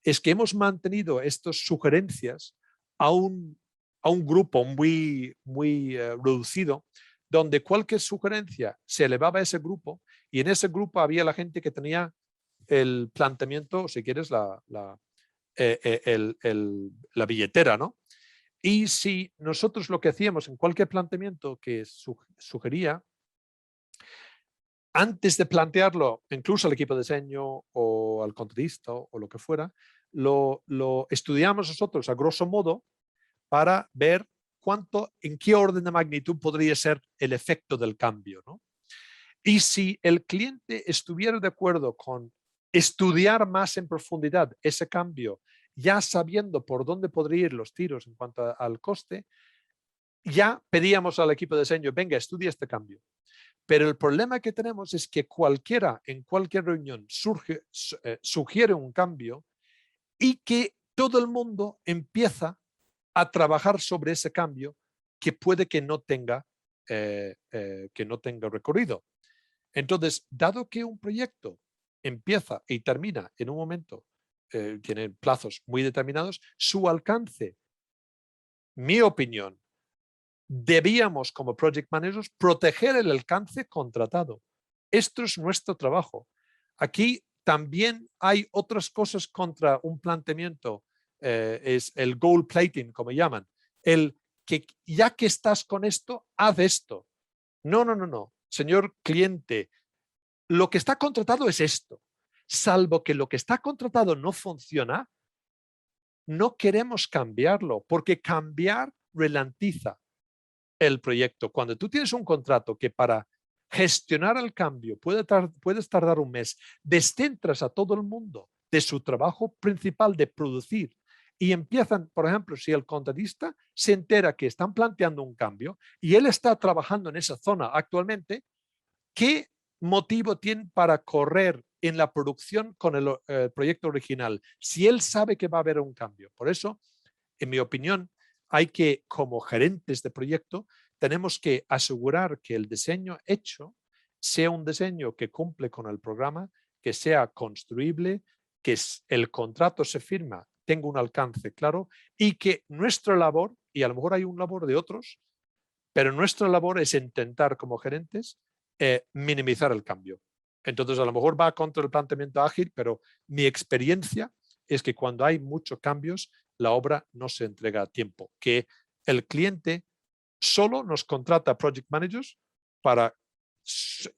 es que hemos mantenido estas sugerencias a un grupo muy reducido, donde cualquier sugerencia se elevaba a ese grupo y en ese grupo había la gente que tenía el planteamiento, si quieres, la billetera, ¿no? Y si nosotros lo que hacíamos en cualquier planteamiento que sugería, antes de plantearlo, incluso al equipo de diseño o al contratista o lo que fuera, lo estudiamos nosotros a grosso modo para ver en qué orden de magnitud podría ser el efecto del cambio, ¿no? Y si el cliente estuviera de acuerdo con estudiar más en profundidad ese cambio, ya sabiendo por dónde podrían ir los tiros en cuanto al coste, ya pedíamos al equipo de diseño, venga, estudia este cambio. Pero el problema que tenemos es que cualquiera, en cualquier reunión, sugiere un cambio y que todo el mundo empieza a trabajar sobre ese cambio que puede que no tenga recorrido. Entonces, dado que un proyecto empieza y termina en un momento, tiene plazos muy determinados, su alcance, mi opinión, debíamos como project managers proteger el alcance contratado. Esto es nuestro trabajo. Aquí también hay otras cosas contra un planteamiento, es el gold plating, como llaman, el que ya que estás con esto, haz esto. No, no, no, no. Señor cliente, lo que está contratado es esto. Salvo que lo que está contratado no funciona, no queremos cambiarlo, porque cambiar ralentiza el proyecto. Cuando tú tienes un contrato que para gestionar el cambio puedes tardar un mes, descentras a todo el mundo de su trabajo principal de producir y empiezan, por ejemplo, si el contratista se entera que están planteando un cambio y él está trabajando en esa zona actualmente, ¿qué motivo tiene para correr en la producción con el proyecto original si él sabe que va a haber un cambio? Por eso, en mi opinión, hay que, como gerentes de proyecto, tenemos que asegurar que el diseño hecho sea un diseño que cumple con el programa, que sea construible, que el contrato se firma, tenga un alcance claro y que nuestra labor, y a lo mejor hay un labor de otros, pero nuestra labor es intentar como gerentes minimizar el cambio. Entonces, a lo mejor va contra el planteamiento ágil, pero mi experiencia es que cuando hay muchos cambios, la obra no se entrega a tiempo, que el cliente solo nos contrata project managers para,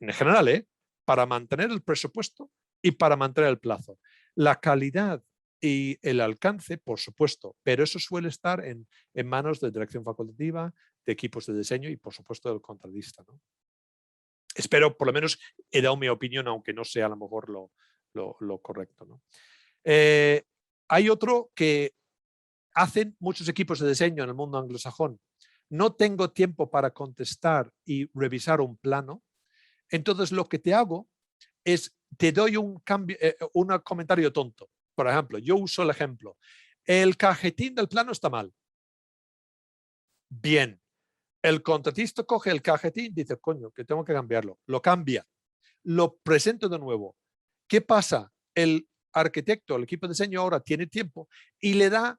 en general, para mantener el presupuesto y para mantener el plazo. La calidad y el alcance, por supuesto, pero eso suele estar en manos de dirección facultativa, de equipos de diseño y, por supuesto, del contratista, ¿no? Espero, por lo menos, he dado mi opinión, aunque no sea a lo mejor lo correcto, ¿no? Hay otro que hacen muchos equipos de diseño en el mundo anglosajón. No tengo tiempo para contestar y revisar un plano. Entonces, lo que te hago es, te doy un comentario tonto. Por ejemplo, yo uso el ejemplo. El cajetín del plano está mal. Bien. El contratista coge el cajetín y dice, coño, que tengo que cambiarlo. Lo cambia. Lo presento de nuevo. ¿Qué pasa? El arquitecto, el equipo de diseño ahora tiene tiempo y le da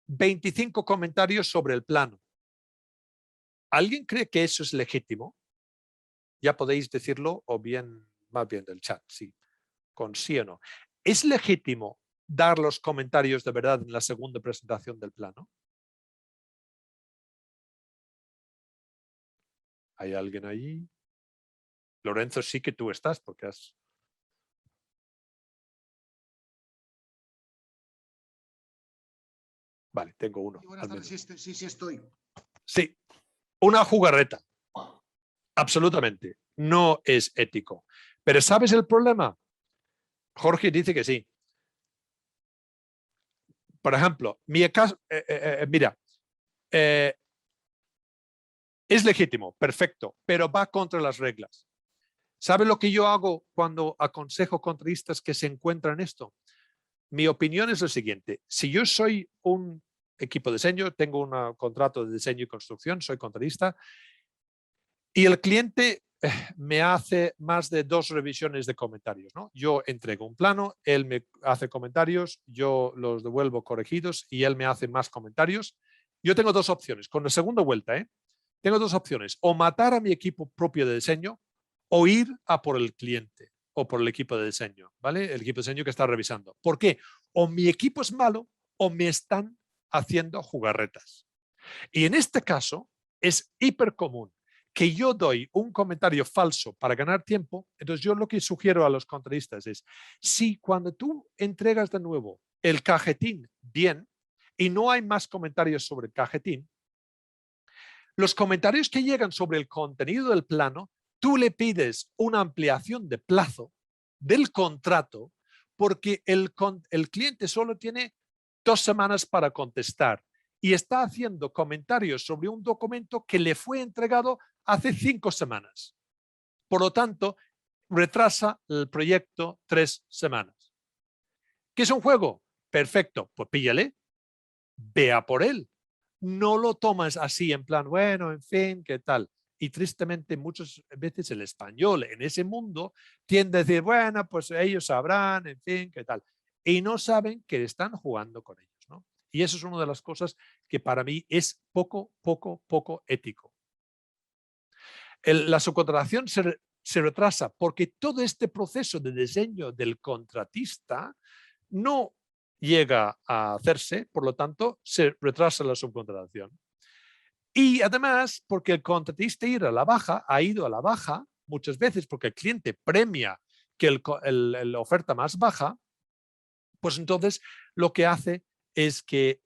25 comentarios sobre el plano. ¿Alguien cree que eso es legítimo? Ya podéis decirlo o bien, más bien del chat, sí, con sí o no. ¿Es legítimo dar los comentarios de verdad en la segunda presentación del plano? ¿Hay alguien ahí? Lorenzo, sí que tú estás porque has... Vale, tengo uno. Sí, buenas tardes, sí estoy. Sí, una jugarreta. Absolutamente. No es ético. Pero ¿sabes el problema? Jorge dice que sí. Por ejemplo, mira, es legítimo, perfecto, pero va contra las reglas. ¿Sabe lo que yo hago cuando aconsejo contratistas que se encuentran en esto? Mi opinión es lo siguiente. Si yo soy un equipo de diseño, tengo un contrato de diseño y construcción, soy contratista, y el cliente me hace más de 2 revisiones de comentarios, ¿no? Yo entrego un plano, él me hace comentarios, yo los devuelvo corregidos y él me hace más comentarios. Yo tengo 2 opciones. Con la segunda vuelta, tengo 2 opciones. O matar a mi equipo propio de diseño o ir a por el cliente o por el equipo de diseño, ¿vale? El equipo de diseño que está revisando. ¿Por qué? O mi equipo es malo o me están haciendo jugarretas. Y en este caso es hiper común que yo doy un comentario falso para ganar tiempo, entonces yo lo que sugiero a los contratistas es, si cuando tú entregas de nuevo el cajetín bien y no hay más comentarios sobre el cajetín, los comentarios que llegan sobre el contenido del plano, tú le pides una ampliación de plazo del contrato porque el cliente solo tiene 2 semanas para contestar y está haciendo comentarios sobre un documento que le fue entregado hace 5 semanas. Por lo tanto, retrasa el proyecto 3 semanas. ¿Qué es un juego? Perfecto, pues píllale, vea por él. No lo tomas así en plan, bueno, en fin, ¿qué tal? Y tristemente muchas veces el español en ese mundo tiende a decir, bueno, pues ellos sabrán, en fin, ¿qué tal? Y no saben que están jugando con ellos, ¿no? Y eso es una de las cosas que para mí es poco ético. La subcontratación se retrasa porque todo este proceso de diseño del contratista no llega a hacerse, por lo tanto, se retrasa la subcontratación. Y además, porque el contratista ha ido a la baja muchas veces porque el cliente premia que la oferta más baja, pues entonces lo que hace es que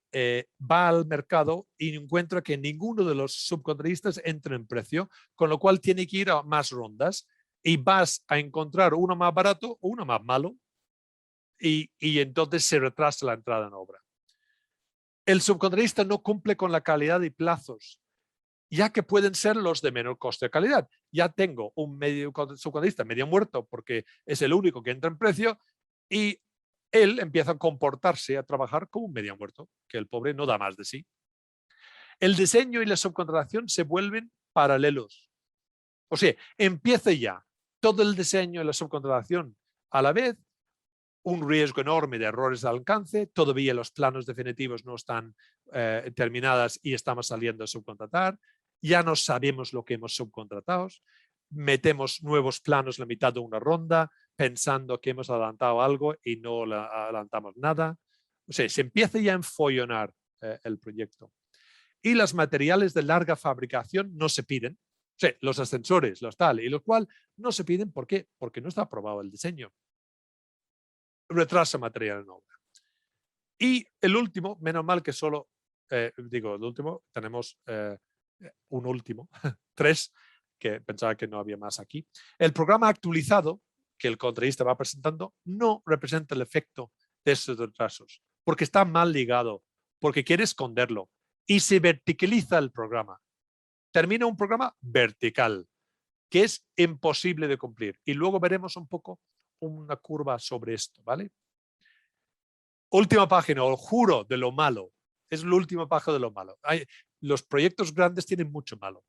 va al mercado y encuentra que ninguno de los subcontratistas entra en precio, con lo cual tiene que ir a más rondas y vas a encontrar uno más barato o uno más malo y entonces se retrasa la entrada en obra. El subcontratista no cumple con la calidad y plazos, ya que pueden ser los de menor coste de calidad. Ya tengo un subcontratista medio muerto porque es el único que entra en precio y él empieza a comportarse, a trabajar como un medio muerto, que el pobre no da más de sí. El diseño y la subcontratación se vuelven paralelos. O sea, empieza ya todo el diseño y la subcontratación a la vez, un riesgo enorme de errores de alcance, todavía los planos definitivos no están terminados y estamos saliendo a subcontratar, ya no sabemos lo que hemos subcontratado, metemos nuevos planos en la mitad de una ronda pensando que hemos adelantado algo y no adelantamos nada. O sea, se empieza ya a enfollonar el proyecto. Y los materiales de larga fabricación no se piden. O sea, los ascensores, los tal y lo cual no se piden. ¿Por qué? Porque no está aprobado el diseño. Retrasa material en obra. Y el último, menos mal que solo, el último, tenemos un último, 3, que pensaba que no había más aquí. El programa actualizado que el contratista va presentando no representa el efecto de estos retrasos, porque está mal ligado, porque quiere esconderlo y se verticaliza el programa. Termina un programa vertical, que es imposible de cumplir. Y luego veremos un poco una curva sobre esto, ¿vale? Última página, os juro, de lo malo. Es la última página de lo malo. Los proyectos grandes tienen mucho malo.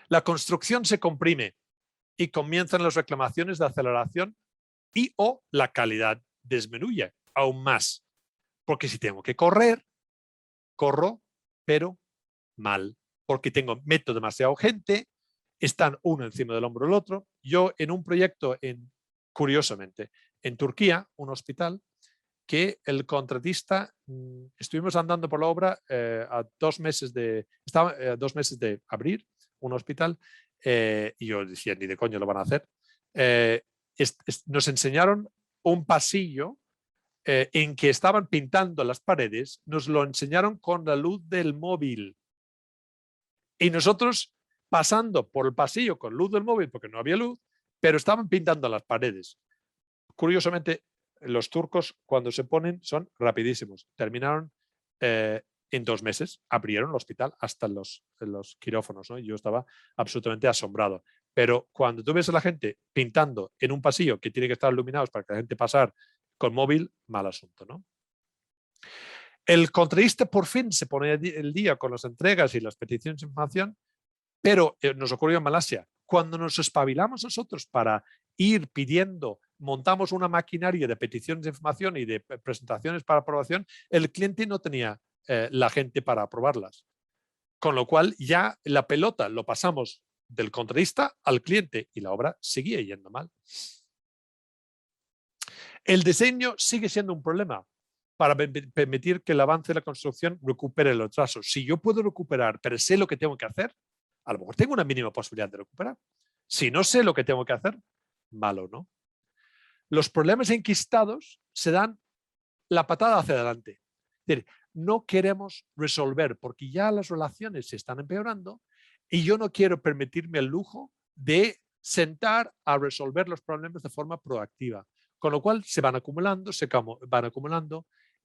La construcción se comprime y comienzan las reclamaciones de aceleración y o la calidad disminuye aún más. Porque si tengo que correr, corro, pero mal. Porque meto demasiado gente, están uno encima del hombro del otro. Yo en un proyecto, curiosamente, en Turquía, un hospital, que el contratista, estuvimos andando por la obra a 2 meses de abrir un hospital y yo decía, ni de coño lo van a hacer. Nos enseñaron un pasillo en que estaban pintando las paredes, nos lo enseñaron con la luz del móvil. Y nosotros pasando por el pasillo con luz del móvil, porque no había luz, pero estaban pintando las paredes. Curiosamente, los turcos cuando se ponen son rapidísimos. Terminaron en 2 meses, abrieron el hospital hasta los quirófanos, ¿no? Yo estaba absolutamente asombrado. Pero cuando tú ves a la gente pintando en un pasillo que tiene que estar iluminados para que la gente pasar con móvil, mal asunto, ¿no? El contratista por fin se pone el día con las entregas y las peticiones de información, pero nos ocurrió en Malasia. Cuando nos espabilamos nosotros para ir pidiendo, montamos una maquinaria de peticiones de información y de presentaciones para aprobación, el cliente no tenía la gente para aprobarlas. Con lo cual ya la pelota lo pasamos del contratista al cliente y la obra seguía yendo mal. El diseño sigue siendo un problema para permitir que el avance de la construcción recupere el retraso. Si yo puedo recuperar, pero sé lo que tengo que hacer, a lo mejor tengo una mínima posibilidad de recuperar. Si no sé lo que tengo que hacer, malo, ¿no? Los problemas enquistados se dan la patada hacia adelante. Es decir, no queremos resolver porque ya las relaciones se están empeorando y yo no quiero permitirme el lujo de sentar a resolver los problemas de forma proactiva. Con lo cual se van acumulando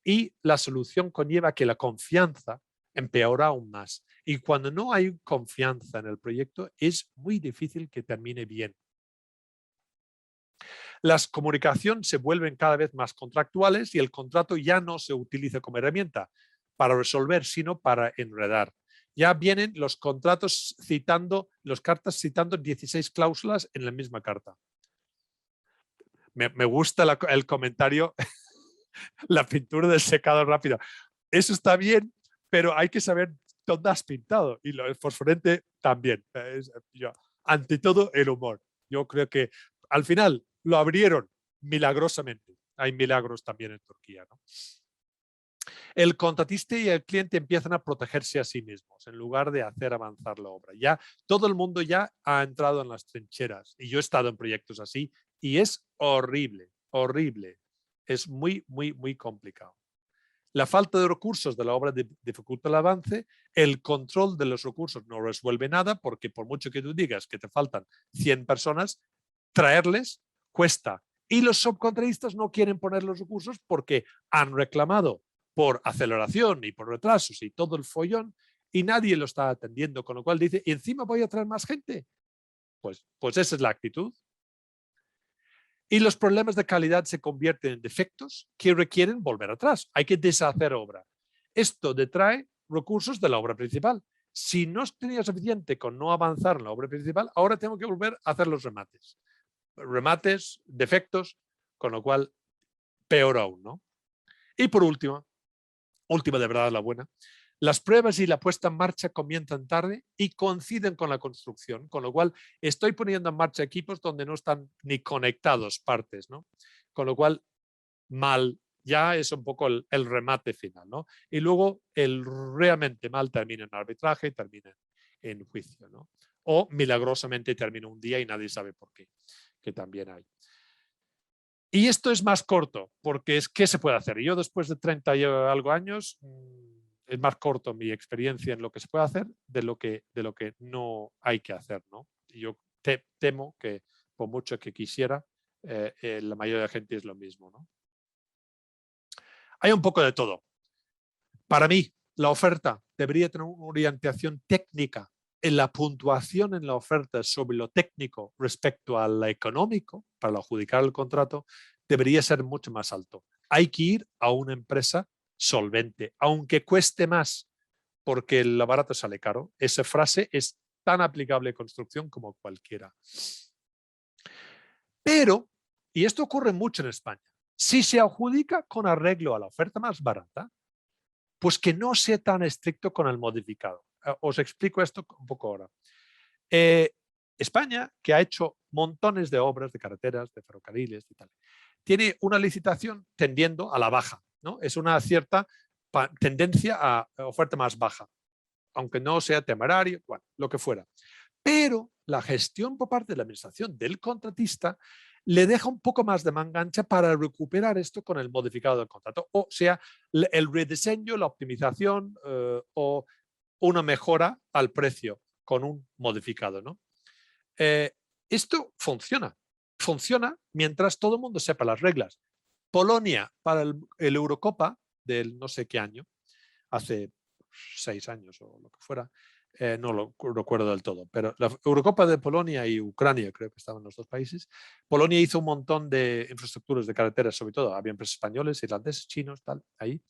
y la solución conlleva que la confianza empeora aún más. Y cuando no hay confianza en el proyecto, es muy difícil que termine bien. Las comunicaciones se vuelven cada vez más contractuales y el contrato ya no se utiliza como herramienta para resolver, sino para enredar. Ya vienen los contratos las cartas citando 16 cláusulas en la misma carta. Me gusta el comentario, la pintura del secado rápido. Eso está bien, pero hay que saber dónde has pintado. Y el fosforente también. Ante todo, el humor. Yo creo que al final lo abrieron milagrosamente. Hay milagros también en Turquía, ¿no? El contratista y el cliente empiezan a protegerse a sí mismos en lugar de hacer avanzar la obra. Ya todo el mundo ya ha entrado en las trincheras y yo he estado en proyectos así y es horrible, horrible. Es muy, muy, muy complicado. La falta de recursos de la obra dificulta el avance. El control de los recursos no resuelve nada porque por mucho que tú digas que te faltan 100 personas, traerles cuesta. Y los subcontratistas no quieren poner los recursos porque han reclamado por aceleración y por retrasos y todo el follón y nadie lo está atendiendo. Con lo cual dice, ¿y encima voy a traer más gente? Pues esa es la actitud. Y los problemas de calidad se convierten en defectos que requieren volver atrás. Hay que deshacer obra. Esto detrae recursos de la obra principal. Si no tenía suficiente con no avanzar en la obra principal, ahora tengo que volver a hacer los remates. Remates, defectos, con lo cual peor aún, ¿no? Y por última de verdad la buena, las pruebas y la puesta en marcha comienzan tarde y coinciden con la construcción, con lo cual estoy poniendo en marcha equipos donde no están ni conectados partes, ¿no? Con lo cual, mal, ya es un poco el remate final, ¿no? Y luego el realmente mal termina en arbitraje, termina en juicio, ¿no? O milagrosamente termina un día y nadie sabe por qué, que también hay. Y esto es más corto, porque ¿qué se puede hacer? Yo después de 30 y algo años, es más corto mi experiencia en lo que se puede hacer de lo que no hay que hacer, ¿no? Yo temo que por mucho que quisiera, la mayoría de la gente es lo mismo, ¿no? Hay un poco de todo. Para mí, la oferta debería tener una orientación técnica en la puntuación en la oferta sobre lo técnico respecto a lo económico para adjudicar el contrato debería ser mucho más alto. Hay que ir a una empresa solvente, aunque cueste más, porque lo barato sale caro. Esa frase es tan aplicable en construcción como cualquiera. Pero, y esto ocurre mucho en España, si se adjudica con arreglo a la oferta más barata, pues que no sea tan estricto con el modificado. Os explico esto un poco ahora. España, que ha hecho montones de obras de carreteras, de ferrocarriles y tal, tiene una licitación tendiendo a la baja, ¿no? Es una cierta tendencia a oferta más baja, aunque no sea temerario, bueno, lo que fuera. Pero la gestión por parte de la administración del contratista le deja un poco más de manga ancha para recuperar esto con el modificado del contrato, o sea, el rediseño, la optimización o una mejora al precio con un modificado, ¿no? Esto funciona mientras todo el mundo sepa las reglas. Polonia para el Eurocopa del no sé qué año, hace 6 años o lo que fuera, no lo recuerdo del todo, pero la Eurocopa de Polonia y Ucrania, creo que estaban los dos países. Polonia hizo un montón de infraestructuras de carreteras, sobre todo, había empresas españoles, irlandeses, chinos, tal, ahí,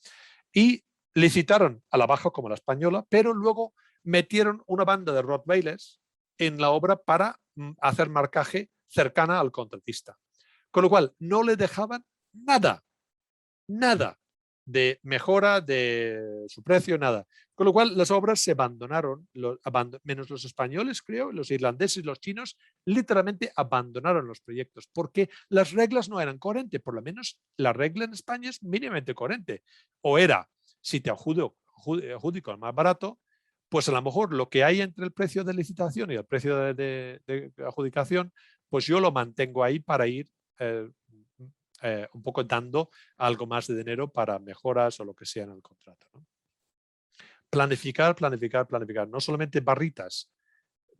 y licitaron a la baja como la española, pero luego metieron una banda de rottweilers en la obra para hacer marcaje cercana al contratista. Con lo cual, no le dejaban nada de mejora de su precio, nada. Con lo cual, las obras se abandonaron, menos los españoles, creo, los irlandeses, los chinos, literalmente abandonaron los proyectos porque las reglas no eran coherentes. Por lo menos la regla en España es mínimamente coherente. O era, si te adjudico el más barato, pues a lo mejor lo que hay entre el precio de licitación y el precio de adjudicación, pues yo lo mantengo ahí para ir un poco dando algo más de dinero para mejoras o lo que sea en el contrato, ¿no? Planificar, planificar, planificar. No solamente barritas,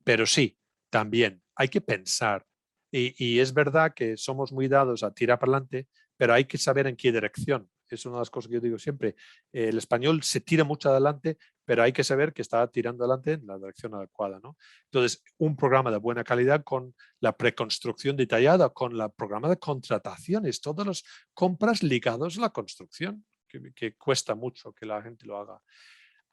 pero sí, también hay que pensar. Y es verdad que somos muy dados a tirar para adelante, pero hay que saber en qué dirección. Es una de las cosas que yo digo siempre. El español se tira mucho adelante, pero hay que saber que está tirando adelante en la dirección adecuada, ¿no? Entonces, un programa de buena calidad con la preconstrucción detallada, con el programa de contrataciones, todas las compras ligadas a la construcción, que cuesta mucho que la gente lo haga.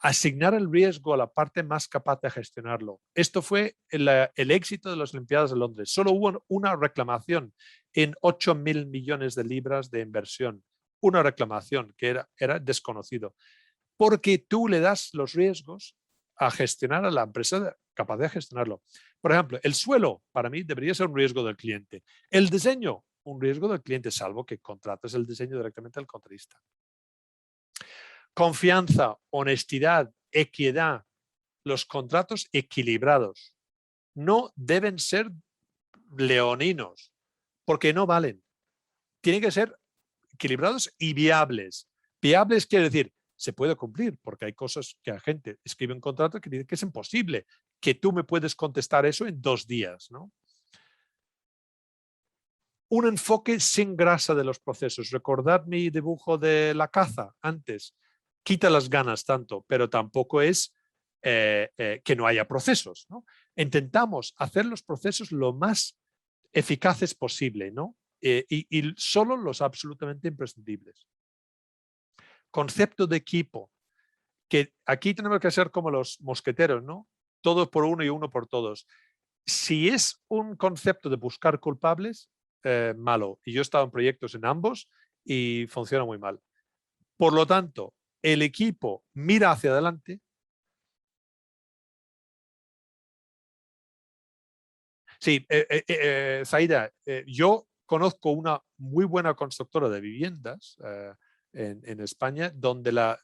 Asignar el riesgo a la parte más capaz de gestionarlo. Esto fue el éxito de las Olimpiadas de Londres. Solo hubo una reclamación en 8.000 millones de libras de inversión. Una reclamación que era desconocido. Porque tú le das los riesgos a gestionar a la empresa capaz de gestionarlo. Por ejemplo, el suelo para mí debería ser un riesgo del cliente. El diseño, un riesgo del cliente, salvo que contrates el diseño directamente al contratista. Confianza, honestidad, equidad, los contratos equilibrados. No deben ser leoninos, porque no valen. Tienen que ser equilibrados y viables. Viables quiere decir, se puede cumplir, porque hay cosas que la gente escribe un contrato que dice que es imposible, que tú me puedes contestar eso en 2 días, ¿no? Un enfoque sin grasa de los procesos. Recordad mi dibujo de la caza antes. Quita las ganas tanto, pero tampoco es que no haya procesos, ¿no? Intentamos hacer los procesos lo más eficaces posible, ¿no? Y solo los absolutamente imprescindibles. Concepto de equipo, que aquí tenemos que ser como los mosqueteros, ¿no? Todos por uno y uno por todos. Si es un concepto de buscar culpables, malo. Y yo he estado en proyectos en ambos y funciona muy mal. Por lo tanto, el equipo mira hacia adelante. Sí, Zaida, yo conozco una muy buena constructora de viviendas en España donde la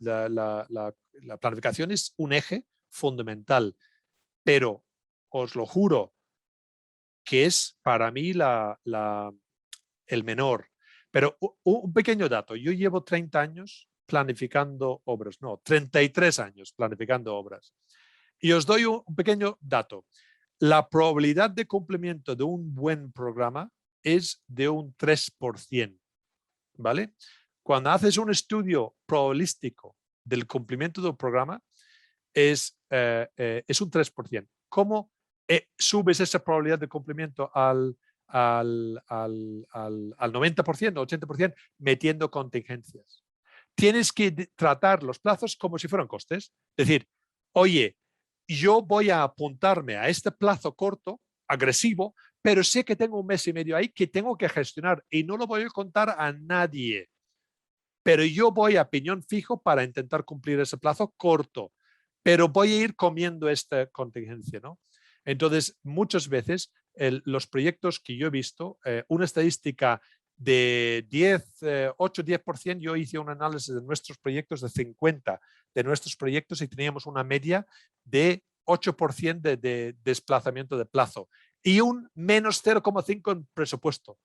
planificación es un eje fundamental, pero os lo juro que es para mí el menor. Pero un pequeño dato, yo llevo 30 años planificando obras, no, 33 años planificando obras. Y os doy un pequeño dato. La probabilidad de cumplimiento de un buen programa es de un 3%, ¿vale? Cuando haces un estudio probabilístico del cumplimiento del programa, es un 3%. ¿Cómo subes esa probabilidad de cumplimiento al 90%, 80%, metiendo contingencias? Tienes que tratar los plazos como si fueran costes. Es decir, oye, yo voy a apuntarme a este plazo corto, agresivo, pero sé que tengo 1 mes y medio ahí que tengo que gestionar y no lo voy a contar a nadie. Pero yo voy a piñón fijo para intentar cumplir ese plazo corto, pero voy a ir comiendo esta contingencia, ¿no? Entonces, muchas veces los proyectos que yo he visto, una estadística de 8-10%, yo hice un análisis de nuestros proyectos de 50 de nuestros proyectos y teníamos una media de 8% de desplazamiento de plazo y un menos 0,5 en presupuesto.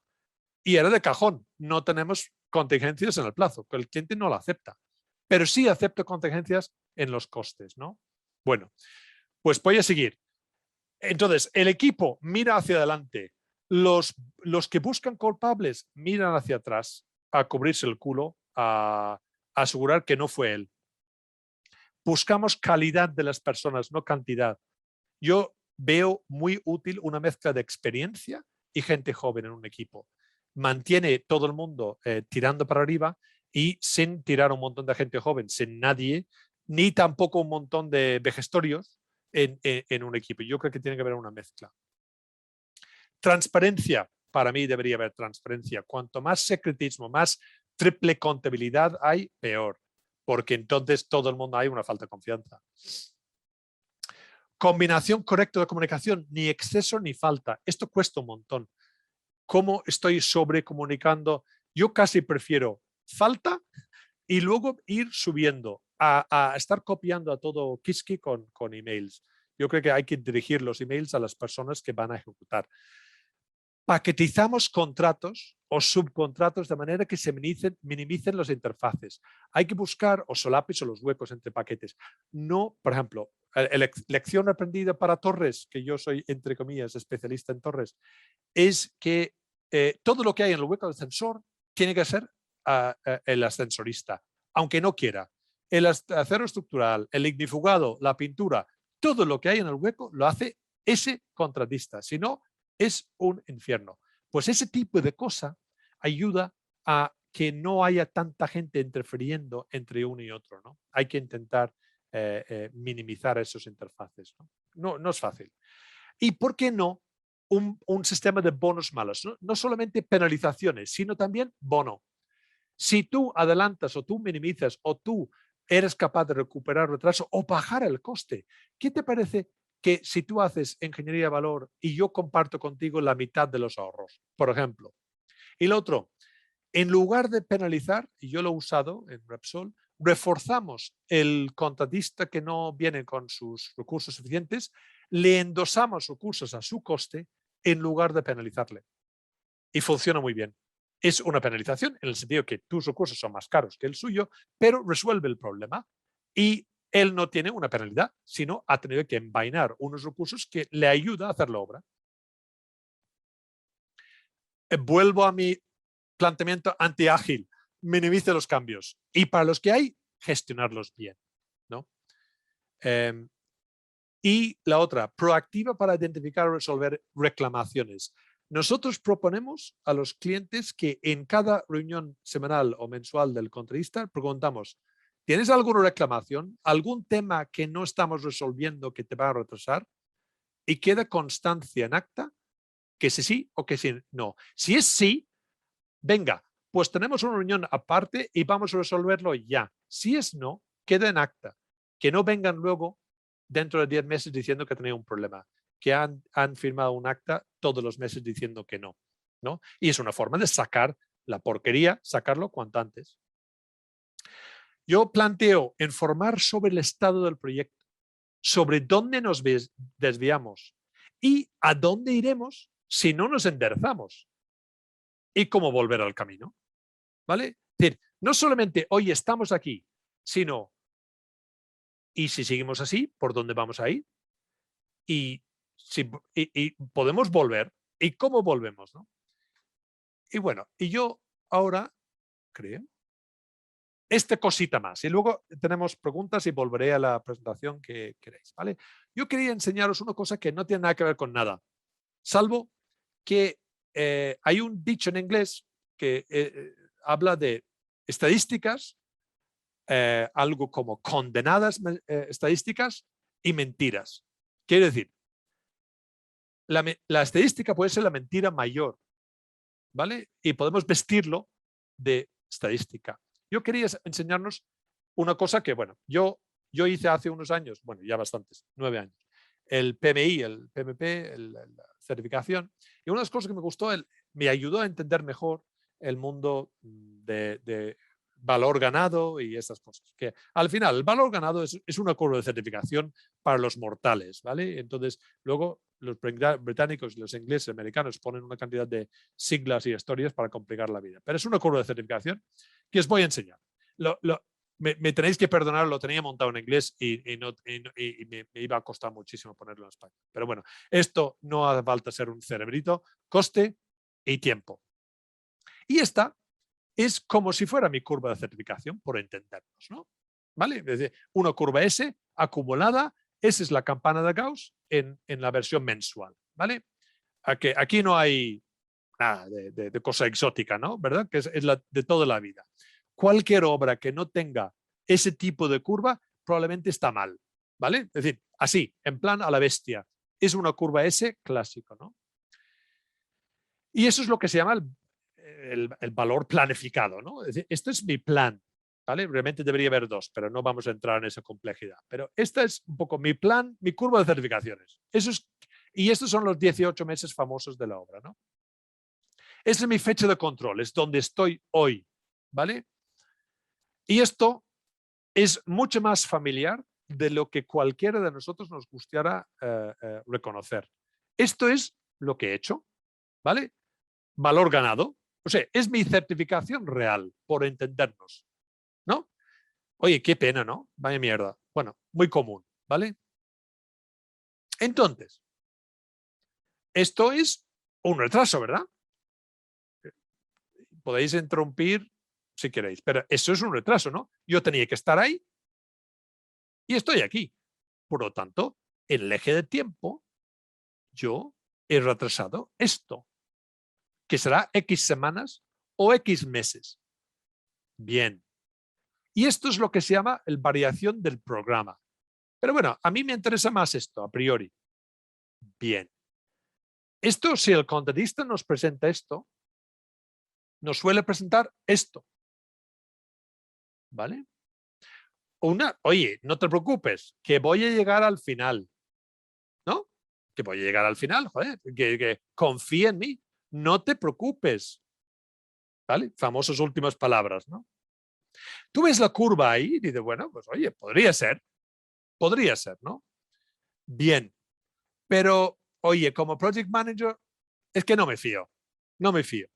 Y era de cajón, no tenemos contingencias en el plazo, que el cliente no lo acepta, pero sí acepta contingencias en los costes, ¿no? Bueno, pues voy a seguir. Entonces, el equipo mira hacia adelante, los que buscan culpables miran hacia atrás a cubrirse el culo, a asegurar que no fue él. Buscamos calidad de las personas, no cantidad. Yo veo muy útil una mezcla de experiencia y gente joven en un equipo. Mantiene todo el mundo tirando para arriba y sin tirar un montón de gente joven, sin nadie, ni tampoco un montón de vejestorios en un equipo. Yo creo que tiene que haber una mezcla. Transparencia. Para mí debería haber transparencia. Cuanto más secretismo, más triple contabilidad hay, peor. Porque entonces todo el mundo hay una falta de confianza. Combinación correcta de comunicación, ni exceso ni falta. Esto cuesta un montón. ¿Cómo estoy sobrecomunicando? Yo casi prefiero falta y luego ir subiendo. a estar copiando a todo Kiski con emails. Yo creo que hay que dirigir los emails a las personas que van a ejecutar. Paquetizamos contratos o subcontratos de manera que se minimicen las interfaces. Hay que buscar o solapes o los huecos entre paquetes. No, por ejemplo, lección aprendida para torres, que yo soy, entre comillas, especialista en torres, es que todo lo que hay en el hueco del ascensor tiene que ser el ascensorista, aunque no quiera. El acero estructural, el ignifugado, la pintura, todo lo que hay en el hueco lo hace ese contratista. Si no, es un infierno. Pues ese tipo de cosa ayuda a que no haya tanta gente interfiriendo entre uno y otro, ¿no? Hay que intentar minimizar esos interfaces, ¿no? No es fácil. ¿Y por qué no un sistema de bonos malos? No solamente penalizaciones, sino también bono. Si tú adelantas o tú minimizas o tú eres capaz de recuperar retraso o bajar el coste, ¿qué te parece que si tú haces ingeniería de valor y yo comparto contigo la mitad de los ahorros, por ejemplo? Y lo otro, en lugar de penalizar, y yo lo he usado en Repsol, reforzamos el contratista que no viene con sus recursos suficientes, le endosamos recursos a su coste en lugar de penalizarle. Y funciona muy bien. Es una penalización en el sentido que tus recursos son más caros que el suyo, pero resuelve el problema. Y él no tiene una penalidad, sino ha tenido que envainar unos recursos que le ayuda a hacer la obra. Vuelvo a mi planteamiento anti-ágil. Minimice los cambios. Y para los que hay, gestionarlos bien, ¿no? Y la otra, proactiva para identificar o resolver reclamaciones. Nosotros proponemos a los clientes que en cada reunión semanal o mensual del contratista preguntamos, ¿tienes alguna reclamación? ¿Algún tema que no estamos resolviendo que te va a retrasar? Y queda constancia en acta que sí o que no. Si es sí, venga, pues tenemos una reunión aparte y vamos a resolverlo ya. Si es no, queda en acta. Que no vengan luego dentro de 10 meses diciendo que tenía un problema, que han firmado un acta todos los meses diciendo que no, ¿no? Y es una forma de sacar la porquería, sacarlo cuanto antes. Yo planteo informar sobre el estado del proyecto, sobre dónde nos desviamos y a dónde iremos si no nos enderezamos y cómo volver al camino, ¿vale? Es decir, no solamente hoy estamos aquí, sino y si seguimos así, ¿por dónde vamos a ir? Y podemos volver. ¿Y cómo volvemos? ¿No? Y bueno, y yo ahora creo esta cosita más. Y luego tenemos preguntas y volveré a la presentación que queréis. ¿Vale? Yo quería enseñaros una cosa que no tiene nada que ver con nada, salvo que hay un dicho en inglés que habla de estadísticas, algo como condenadas estadísticas y mentiras. Quiere decir, la estadística puede ser la mentira mayor, ¿vale? Y podemos vestirlo de estadística. Yo quería enseñarnos una cosa que, bueno, yo hice hace unos años, bueno, ya bastantes, 9 años, el PMI, el PMP, la certificación. Y una de las cosas que me gustó, me ayudó a entender mejor el mundo de valor ganado y esas cosas. Que al final, el valor ganado es una curva de certificación para los mortales, ¿vale? Entonces, luego los británicos, los ingleses, americanos ponen una cantidad de siglas y historias para complicar la vida. Pero es una curva de certificación que os voy a enseñar. Me tenéis que perdonar, lo tenía montado en inglés y me iba a costar muchísimo ponerlo en español. Pero bueno, esto no hace falta ser un cerebrito, coste y tiempo. Y esta es como si fuera mi curva de certificación, por entendernos, ¿no? ¿Vale? Es decir, una curva S acumulada, esa es la campana de Gauss en la versión mensual, ¿vale? Aquí no hay nada de cosa exótica, ¿no? ¿Verdad? Que es la de toda la vida. Cualquier obra que no tenga ese tipo de curva probablemente está mal, ¿vale? Es decir, así, en plan a la bestia. Es una curva S clásico, ¿no? Y eso es lo que se llama el valor planificado, ¿no? Es decir, esto es mi plan, ¿vale? Realmente debería haber dos, pero no vamos a entrar en esa complejidad. Pero esta es un poco mi plan, mi curva de certificaciones. Y estos son los 18 meses famosos de la obra, ¿no? Esa es mi fecha de control, es donde estoy hoy, ¿vale? Y esto es mucho más familiar de lo que cualquiera de nosotros nos gustara reconocer. Esto es lo que he hecho, ¿vale? Valor ganado. O sea, es mi certificación real, por entendernos, ¿no? Oye, qué pena, ¿no? Vaya mierda. Bueno, muy común, ¿vale? Entonces, esto es un retraso, ¿verdad? Podéis interrumpir si queréis, pero eso es un retraso, ¿no? Yo tenía que estar ahí y estoy aquí. Por lo tanto, en el eje de tiempo, yo he retrasado esto, que será X semanas o X meses. Bien. Y esto es lo que se llama la variación del programa. Pero bueno, a mí me interesa más esto, a priori. Bien. Esto, si el contratista nos presenta esto, nos suele presentar esto. ¿Vale? Oye, no te preocupes, que voy a llegar al final. ¿No? Que voy a llegar al final, joder, que confía en mí. No te preocupes. ¿Vale? Famosas últimas palabras, ¿no? Tú ves la curva ahí y dices, bueno, pues oye, podría ser, ¿no? Bien, pero oye, como project manager, es que no me fío, no me fío.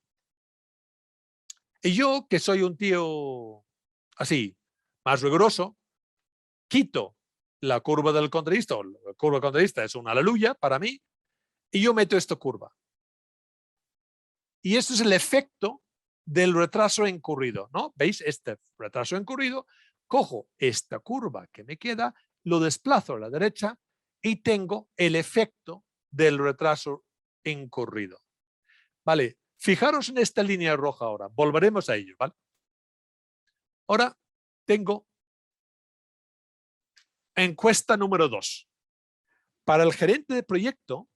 Y yo, que soy un tío así, más riguroso, quito la curva del contratista, o la curva del contratista es una aleluya para mí, y yo meto esta curva. Y esto es el efecto del retraso incurrido, ¿no? ¿Veis? Este retraso incurrido, cojo esta curva que me queda, lo desplazo a la derecha y tengo el efecto del retraso incurrido. Vale, fijaros en esta línea roja ahora, volveremos a ello, ¿vale? Ahora tengo encuesta número 2. Para el gerente de proyecto,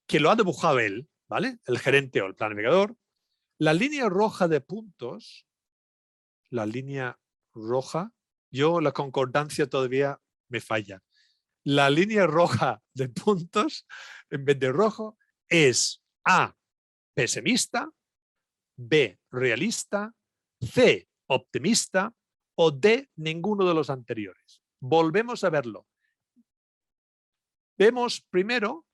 que lo ha dibujado él, ¿vale? El gerente o el planificador, la línea roja de puntos, la línea roja, yo la concordancia todavía me falla. La línea roja de puntos, en vez de rojo, es A, pesimista, B, realista, C, optimista o D, ninguno de los anteriores. Volvemos a verlo. Vemos primero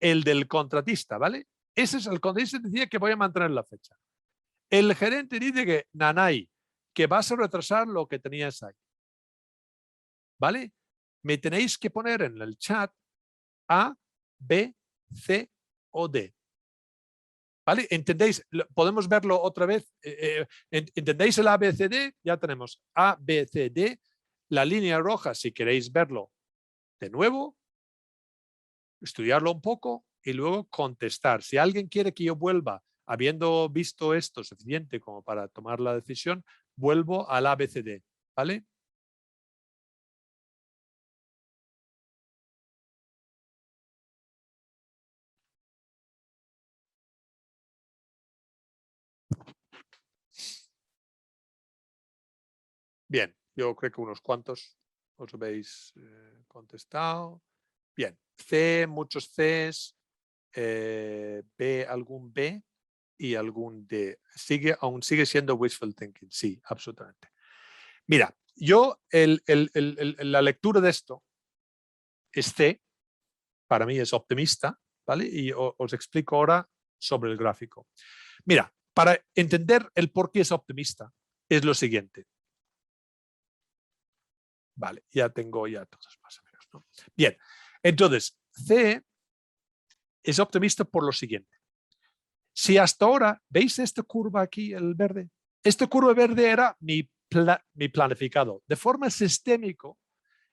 el del contratista, ¿vale? Ese es el contratista que decía que voy a mantener la fecha. El gerente dice que, nanay, que vas a retrasar lo que tenías ahí. ¿Vale? Me tenéis que poner en el chat A, B, C o D. ¿Vale? ¿Entendéis? Podemos verlo otra vez. ¿Entendéis el A, B, C, D? Ya tenemos A, B, C, D. La línea roja, si queréis verlo de nuevo, estudiarlo un poco y luego contestar. Si alguien quiere que yo vuelva, habiendo visto esto suficiente como para tomar la decisión, vuelvo al ABCD, ¿vale? Bien, yo creo que unos cuantos os habéis contestado. Bien, C, muchos Cs, B, algún B y algún D. Aún sigue siendo wishful thinking, sí, absolutamente. Mira, yo la lectura de esto es C, para mí es optimista, ¿vale? Y os explico ahora sobre el gráfico. Mira, para entender el por qué es optimista, es lo siguiente. Vale, ya tengo ya todos más o menos, ¿no? Bien, entonces, C es optimista por lo siguiente. Si hasta ahora, ¿veis esta curva aquí, el verde? Esta curva verde era mi planificado. De forma sistémica,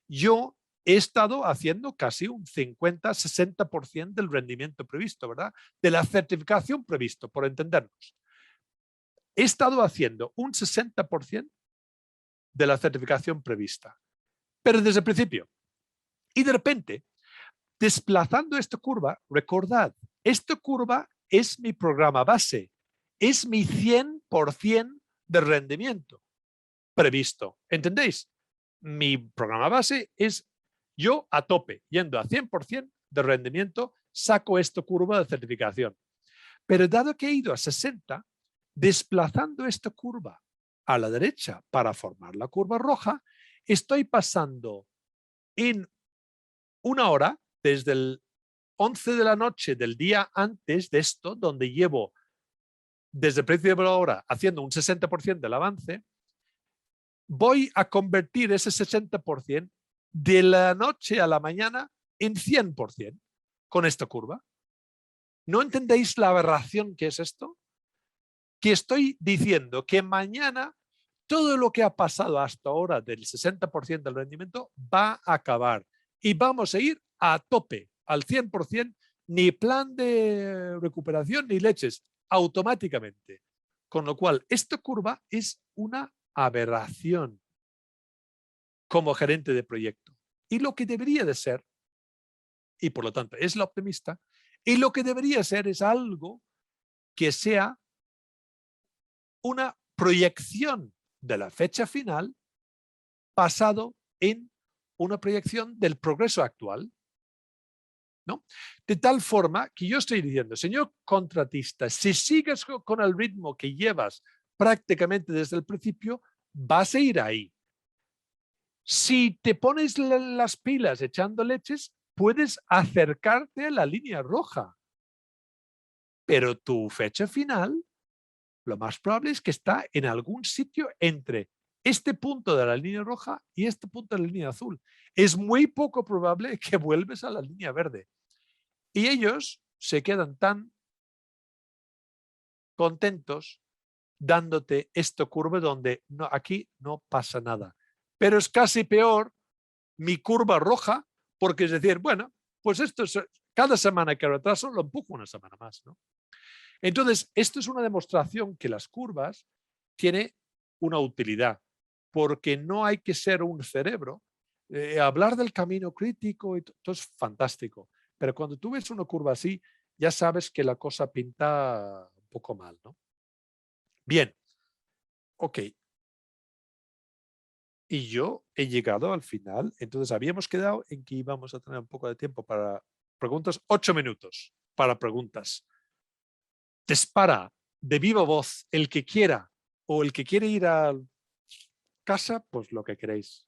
yo he estado haciendo casi un 50-60% del rendimiento previsto, ¿verdad? De la certificación previsto, por entendernos. He estado haciendo un 60% de la certificación prevista, pero desde el principio. Y de repente, desplazando esta curva, recordad, esta curva es mi programa base, es mi 100% de rendimiento previsto. ¿Entendéis? Mi programa base es yo a tope, yendo a 100% de rendimiento, saco esta curva de certificación. Pero dado que he ido a 60, desplazando esta curva a la derecha para formar la curva roja, estoy pasando en una hora, desde el 11 de la noche del día antes de esto, donde llevo desde el principio de la hora haciendo un 60% del avance, voy a convertir ese 60% de la noche a la mañana en 100% con esta curva. ¿No entendéis la aberración que es esto? Que estoy diciendo que mañana todo lo que ha pasado hasta ahora del 60% del rendimiento va a acabar y vamos a ir a tope, al 100%, ni plan de recuperación ni leches, automáticamente. Con lo cual, esta curva es una aberración como gerente de proyecto. Y lo que debería de ser, y por lo tanto es la optimista, y lo que debería ser es algo que sea una proyección de la fecha final basado en una proyección del progreso actual, ¿no? De tal forma que yo estoy diciendo, señor contratista, si sigues con el ritmo que llevas prácticamente desde el principio, vas a ir ahí. Si te pones las pilas echando leches, puedes acercarte a la línea roja. Pero tu fecha final, lo más probable es que está en algún sitio entre este punto de la línea roja y este punto de la línea azul. Es muy poco probable que vuelves a la línea verde. Y ellos se quedan tan contentos dándote esta curva donde no, aquí no pasa nada. Pero es casi peor mi curva roja, porque es decir, bueno, pues esto es, cada semana que retraso lo empujo una semana más, ¿no? Entonces, esto es una demostración que las curvas tienen una utilidad, porque no hay que ser un cerebro. Hablar del camino crítico y todo es fantástico, pero cuando tú ves una curva así, ya sabes que la cosa pinta un poco mal, ¿no? Bien, ok. Y yo he llegado al final, entonces habíamos quedado en que íbamos a tener un poco de tiempo para preguntas, 8 minutos para preguntas. Dispara de viva voz el que quiera o el que quiere ir a casa, pues lo que queréis.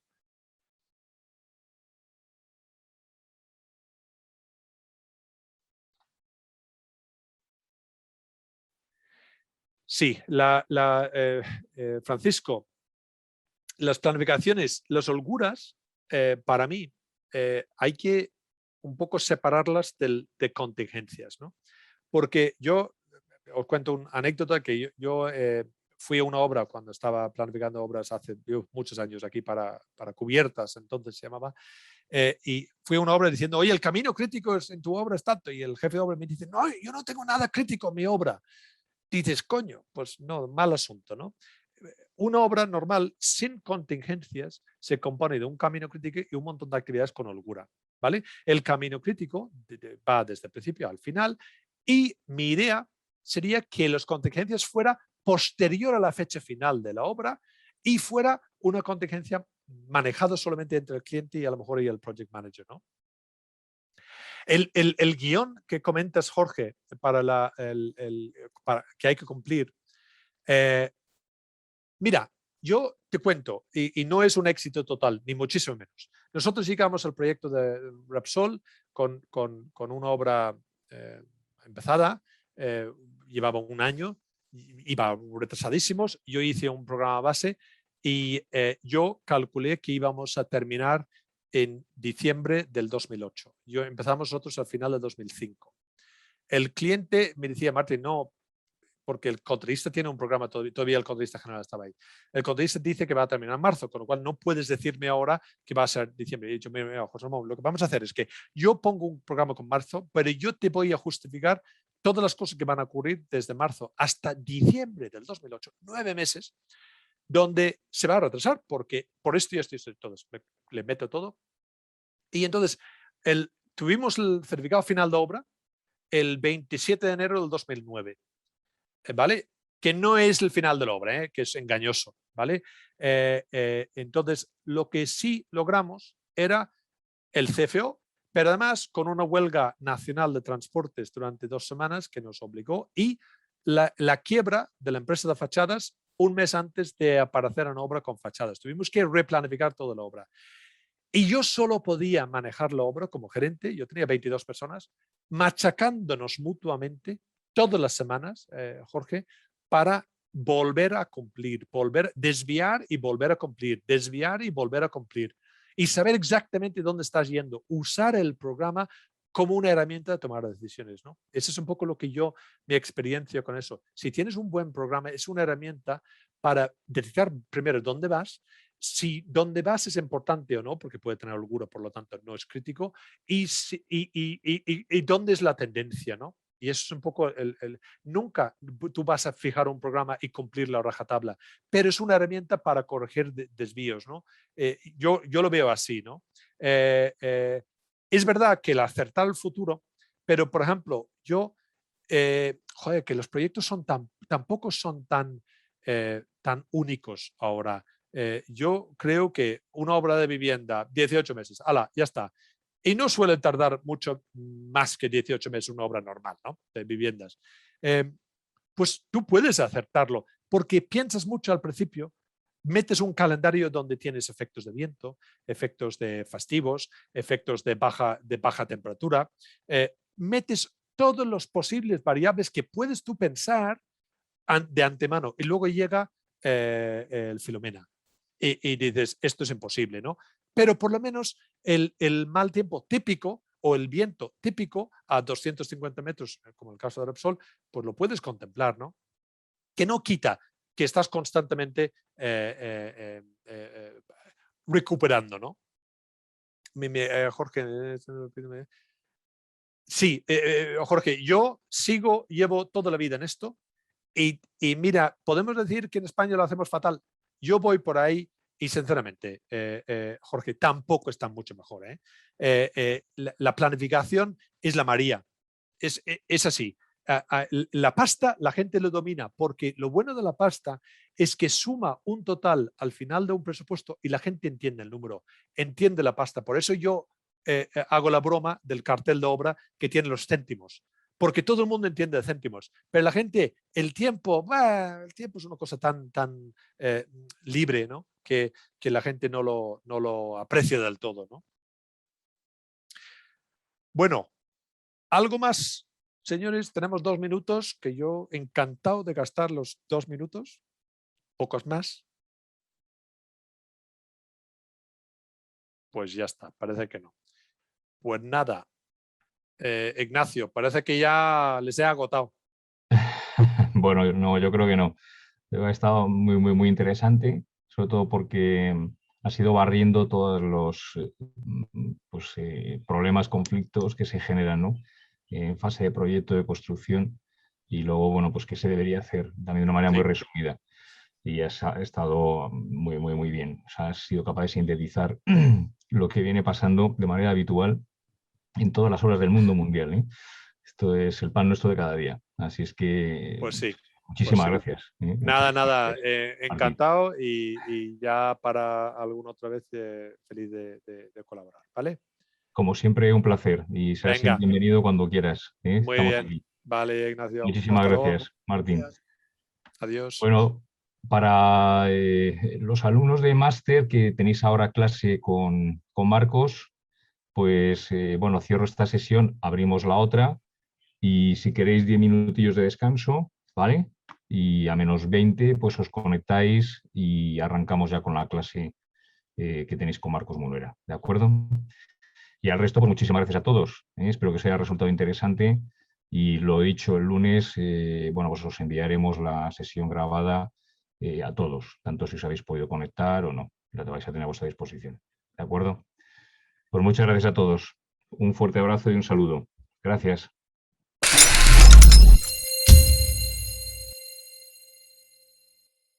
Sí, Francisco, las planificaciones, las holguras, para mí, hay que un poco separarlas de contingencias, ¿no? Porque yo os cuento una anécdota que yo fui a una obra cuando estaba planificando obras hace muchos años aquí para cubiertas, entonces se llamaba, y fui a una obra diciendo, oye, el camino crítico en tu obra es tanto, y el jefe de obra me dice, no, yo no tengo nada crítico en mi obra. Dices, coño, pues no, mal asunto, ¿no? Una obra normal sin contingencias se compone de un camino crítico y un montón de actividades con holgura, ¿vale? El camino crítico va desde el principio al final y mi idea sería que las contingencias fuera posterior a la fecha final de la obra y fuera una contingencia manejada solamente entre el cliente y a lo mejor y el project manager, ¿no? El guión que comentas, Jorge, para que hay que cumplir, mira, yo te cuento, y no es un éxito total, ni muchísimo menos. Nosotros llegamos al proyecto de Repsol con una obra empezada, llevaba un año, iba retrasadísimos, yo hice un programa base y yo calculé que íbamos a terminar en diciembre del 2008. Empezamos nosotros al final del 2005. El cliente me decía, Martín, no, porque el contratista tiene un programa, todavía el contratista general estaba ahí. El contratista dice que va a terminar en marzo, con lo cual no puedes decirme ahora que va a ser diciembre. He dicho, mira, José Ramón, lo que vamos a hacer es que yo pongo un programa con marzo, pero yo te voy a justificar todas las cosas que van a ocurrir desde marzo hasta diciembre del 2008, 9 meses, donde se va a retrasar, porque por esto y esto y esto, entonces le meto todo. Y entonces tuvimos el certificado final de obra el 27 de enero del 2009. ¿Vale? Que no es el final de la obra, que es engañoso, ¿vale? Entonces, lo que sí logramos era el CFO, pero además con una huelga nacional de transportes durante 2 semanas que nos obligó y la quiebra de la empresa de fachadas un mes antes de aparecer en obra con fachadas. Tuvimos que replanificar toda la obra. Y yo solo podía manejar la obra como gerente, yo tenía 22 personas, machacándonos mutuamente todas las semanas, Jorge, para volver a cumplir, desviar y volver a cumplir, desviar y volver a cumplir. Y saber exactamente dónde estás yendo, usar el programa como una herramienta de tomar decisiones, ¿no? Ese es un poco lo que mi experiencia con eso. Si tienes un buen programa, es una herramienta para detectar primero dónde vas, si dónde vas es importante o no, porque puede tener holgura, por lo tanto no es crítico, y dónde es la tendencia, ¿no? Y eso es un poco nunca tú vas a fijar un programa y cumplir la rajatabla, pero es una herramienta para corregir desvíos, ¿no? Yo lo veo así, ¿no? Es verdad que el acertar el futuro, pero por ejemplo, joder, que los proyectos tampoco son tan únicos ahora. Yo creo que una obra de vivienda, 18 meses, ¡hala! Ya está. Y no suele tardar mucho más que 18 meses una obra normal, ¿no? De viviendas. Pues tú puedes acertarlo porque piensas mucho al principio, metes un calendario donde tienes efectos de viento, efectos de festivos, efectos de baja temperatura, metes todos los posibles variables que puedes tú pensar de antemano y luego llega el Filomena y dices, esto es imposible, ¿no? Pero por lo menos el mal tiempo típico o el viento típico a 250 metros, como el caso de Repsol, pues lo puedes contemplar, ¿no? Que no quita que estás constantemente recuperando, ¿no? Jorge, sí, Jorge, yo llevo toda la vida en esto y mira, podemos decir que en España lo hacemos fatal. Yo voy por ahí y sinceramente, Jorge, tampoco está mucho mejor. La planificación es la María. Es así. La pasta la gente lo domina porque lo bueno de la pasta es que suma un total al final de un presupuesto y la gente entiende el número, entiende la pasta. Por eso yo hago la broma del cartel de obra que tiene los céntimos, porque todo el mundo entiende de céntimos, pero la gente, el tiempo es una cosa tan libre, ¿no? Que la gente no lo aprecia del todo, ¿no? Bueno, algo más. Señores, tenemos 2 minutos, que yo encantado de gastar los 2 minutos, pocos más. Pues ya está, parece que no. Pues nada, Ignacio, parece que ya les he agotado. Bueno, no, yo creo que no. Ha estado muy, muy, muy interesante, sobre todo porque has ido barriendo todos los pues, problemas, conflictos que se generan, ¿no? En fase de proyecto, de construcción, y luego, bueno, pues qué se debería hacer también de una manera muy Sí. resumida. Y has estado muy, muy, muy bien. O sea, has sido capaz de sintetizar lo que viene pasando de manera habitual en todas las obras del mundo mundial, ¿eh? Esto es el pan nuestro de cada día. Así es que Pues sí. muchísimas gracias. Nada, Gracias, Martín. encantado y ya para alguna otra vez feliz de colaborar, ¿vale? Como siempre, un placer y serás Venga, bienvenido cuando quieras, ¿eh? muy Estamos bien. aquí. Vale, Ignacio. Muchísimas Hasta luego. gracias, Martín. Adiós. Bueno, para los alumnos de máster que tenéis ahora clase con Marcos, pues bueno, cierro esta sesión, abrimos la otra y si queréis 10 minutillos de descanso, ¿vale? Y a -20, pues os conectáis y arrancamos ya con la clase que tenéis con Marcos Mulera, ¿de acuerdo? Y al resto, pues muchísimas gracias a todos. Espero que os haya resultado interesante y lo he dicho el lunes, bueno, pues os enviaremos la sesión grabada a todos, tanto si os habéis podido conectar o no. La vais a tener a vuestra disposición. ¿De acuerdo? Pues muchas gracias a todos. Un fuerte abrazo y un saludo. Gracias.